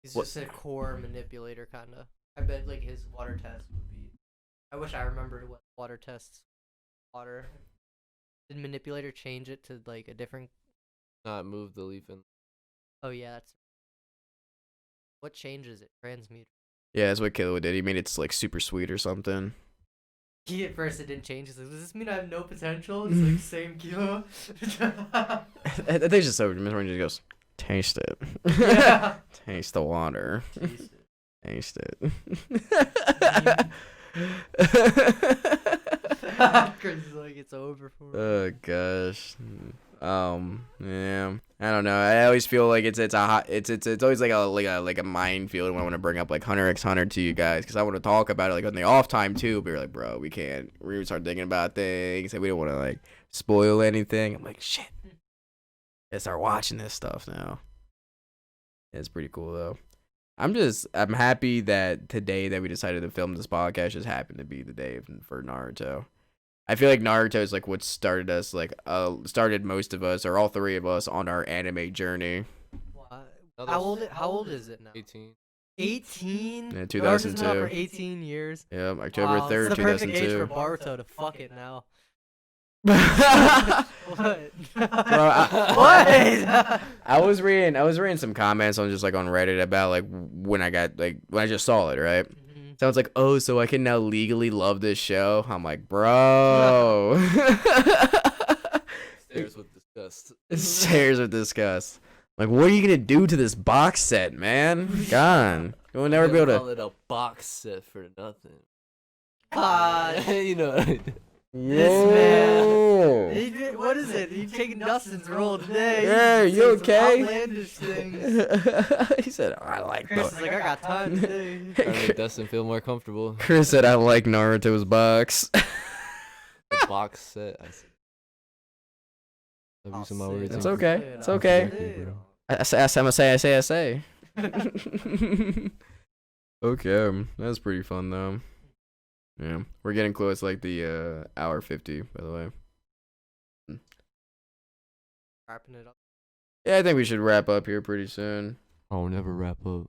He's What- just a core manipulator, kinda. I bet like his water test would be. I wish I remembered what water tests. Water. Did manipulator change it to like a different? Not move the leaf in. Oh yeah, that's. What changes it? Transmute. Yeah, that's what Killua did. He made it like super sweet or something. He at first it didn't change. He's like, does this mean I have no potential? It's like same kilo. I think it's just so. Miss Orange just goes, taste it. Yeah. Taste the water. Taste it. Taste it. Chris is like, it's over for me. Oh gosh. Yeah. I don't know. I always feel like it's always like a minefield when I want to bring up like Hunter x Hunter to you guys, because I want to talk about it like on the off time too. But you're like, bro, we can't. We start thinking about things and we don't want to like spoil anything. I'm like, shit. Let's start watching this stuff now. It's pretty cool though. I'm happy that today that we decided to film this podcast just happened to be the day for Naruto. I feel like Naruto is like what started us, like started most of us or all three of us on our anime journey. What? No, How old is it now? 18. 18. Yeah, Naruto's been out 2002. for 18 years. Yep, October Wow, 3rd, it's the perfect age for 2002. Boruto to fuck it now. Bro, What? I- What? I was reading some comments on just like on Reddit about like when I just saw it, right? Mhm. Sounds like, oh, so I can now legally love this show. I'm like, bro. disgust. Stares with disgust. Like, what are you gonna do to this box set, man? God, you'll never be able Call to. it a box set for nothing. God. You know. This man. Whoa. He did, what is it? He's taking Dustin's role today. Yeah, He you said some okay? Outlandish things. He said, "I like Chris is the." like, I got time today. Trying to make Dustin feel more comfortable. Chris said, "I like Naruto's box." The box set. I'm using my words. It's in- okay. It's okay. I say. Okay, that's pretty fun though. Yeah, we're getting close, like the hour 50, by the way. Wrapping it up. Yeah, I think we should wrap up here pretty soon. I'll never wrap up.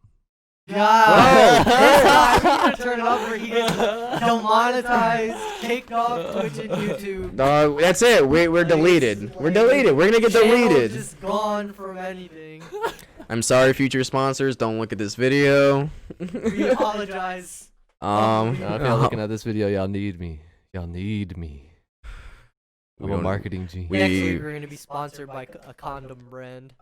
God! Oh, This time we're gonna turn it up where he gets demonetized, kicked off Twitch and YouTube. No, that's it. We're deleted. We're deleted. We're gonna get Channel deleted. Just gone from anything. I'm sorry, future sponsors. Don't look at this video. We apologize. Now, if y'all looking at this video, y'all need me. Y'all need me. I'm We a don't- marketing genius. we- Next week we're gonna be sponsored by a condom brand.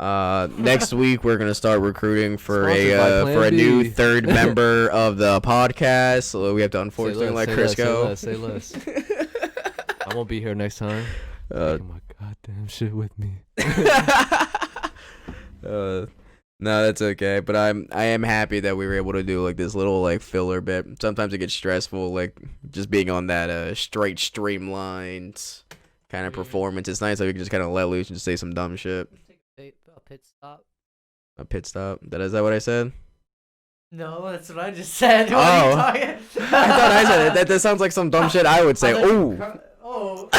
Next week we're gonna start recruiting for Sponsored by a Plan for a new B. third member of the podcast. So we have to unfortunately let Chris go. Say less. I won't be here next time. Take my goddamn shit with me. No, that's okay. But I am happy that we were able to do like this little like filler bit. Sometimes it gets stressful, like just being on that straight streamlined kind of performance. It's nice that we can just kind of let loose and just say some dumb shit. Take a pit stop. A pit stop. Is that what I said? No, that's what I just said. What Oh. are you talking? I thought I said it. That sounds like some dumb shit I would say. I thought you Ooh. Oh.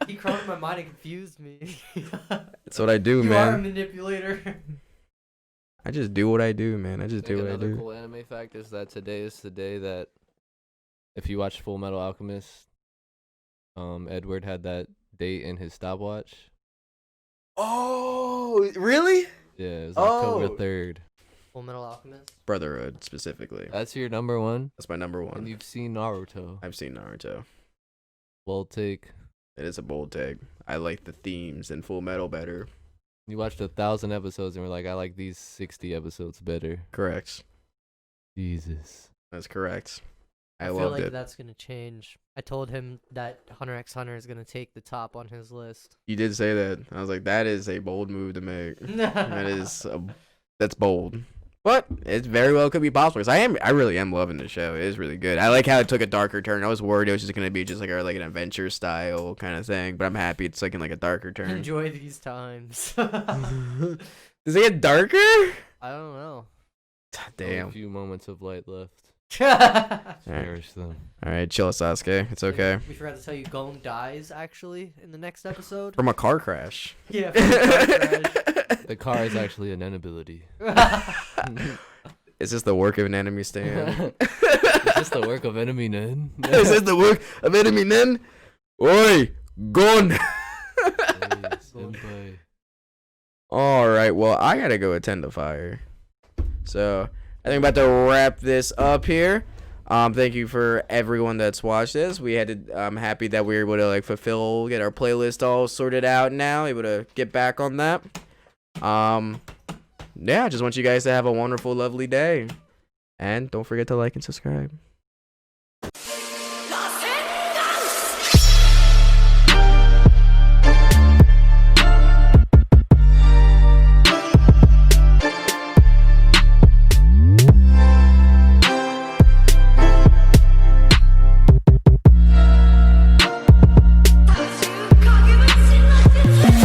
He crossed my mind and confused me. That's what I do, You are a man. manipulator. I just do what I do, man. I just I think do what I another do. cool anime fact is that today is the day that if you watch Full Metal Alchemist, Edward had that date in his stopwatch. Oh, really? Yeah, it was Oh. October 3rd. Full Metal Alchemist. Brotherhood, specifically. That's your number one? That's my number And one. you've seen Naruto. I've seen Naruto. Bold take. It is a bold take. I like the themes in Full Metal better. You watched 1,000 episodes and were like, I like these 60 episodes better. Correct. Jesus. That's correct. I feel loved like it. that's gonna change. I told him that Hunter x Hunter is gonna take the top on his list. You did say that. I was like, that is a bold move to make. That is that's bold. But it very well could be possible because I really am loving the show. It is really good. I like how it took a darker turn. I was worried it was just gonna be just like an adventure style kind of thing, but I'm happy it's like in like a darker turn. Enjoy these times. Does it get darker? I don't know. Only Damn. a few moments of light left. Alright. Cherish them. Alright, chill, Sasuke. It's okay. We forgot to tell you, Gon dies actually in the next episode. From a car crash. Yeah. From a car crash. The car is actually an inability. Is this the work of an enemy stand? Is this the work of enemy Nen? Is this the work of enemy Nen? Oi, Gon! Hey, senpai. Alright, well, I gotta go attend the fire. So, I think I'm about to wrap this up here. Thank you for everyone that's watched this. I'm happy that we were able to get our playlist all sorted out now, able to get back on that. Yeah, just want you guys to have a wonderful, lovely day. And don't forget to like and subscribe.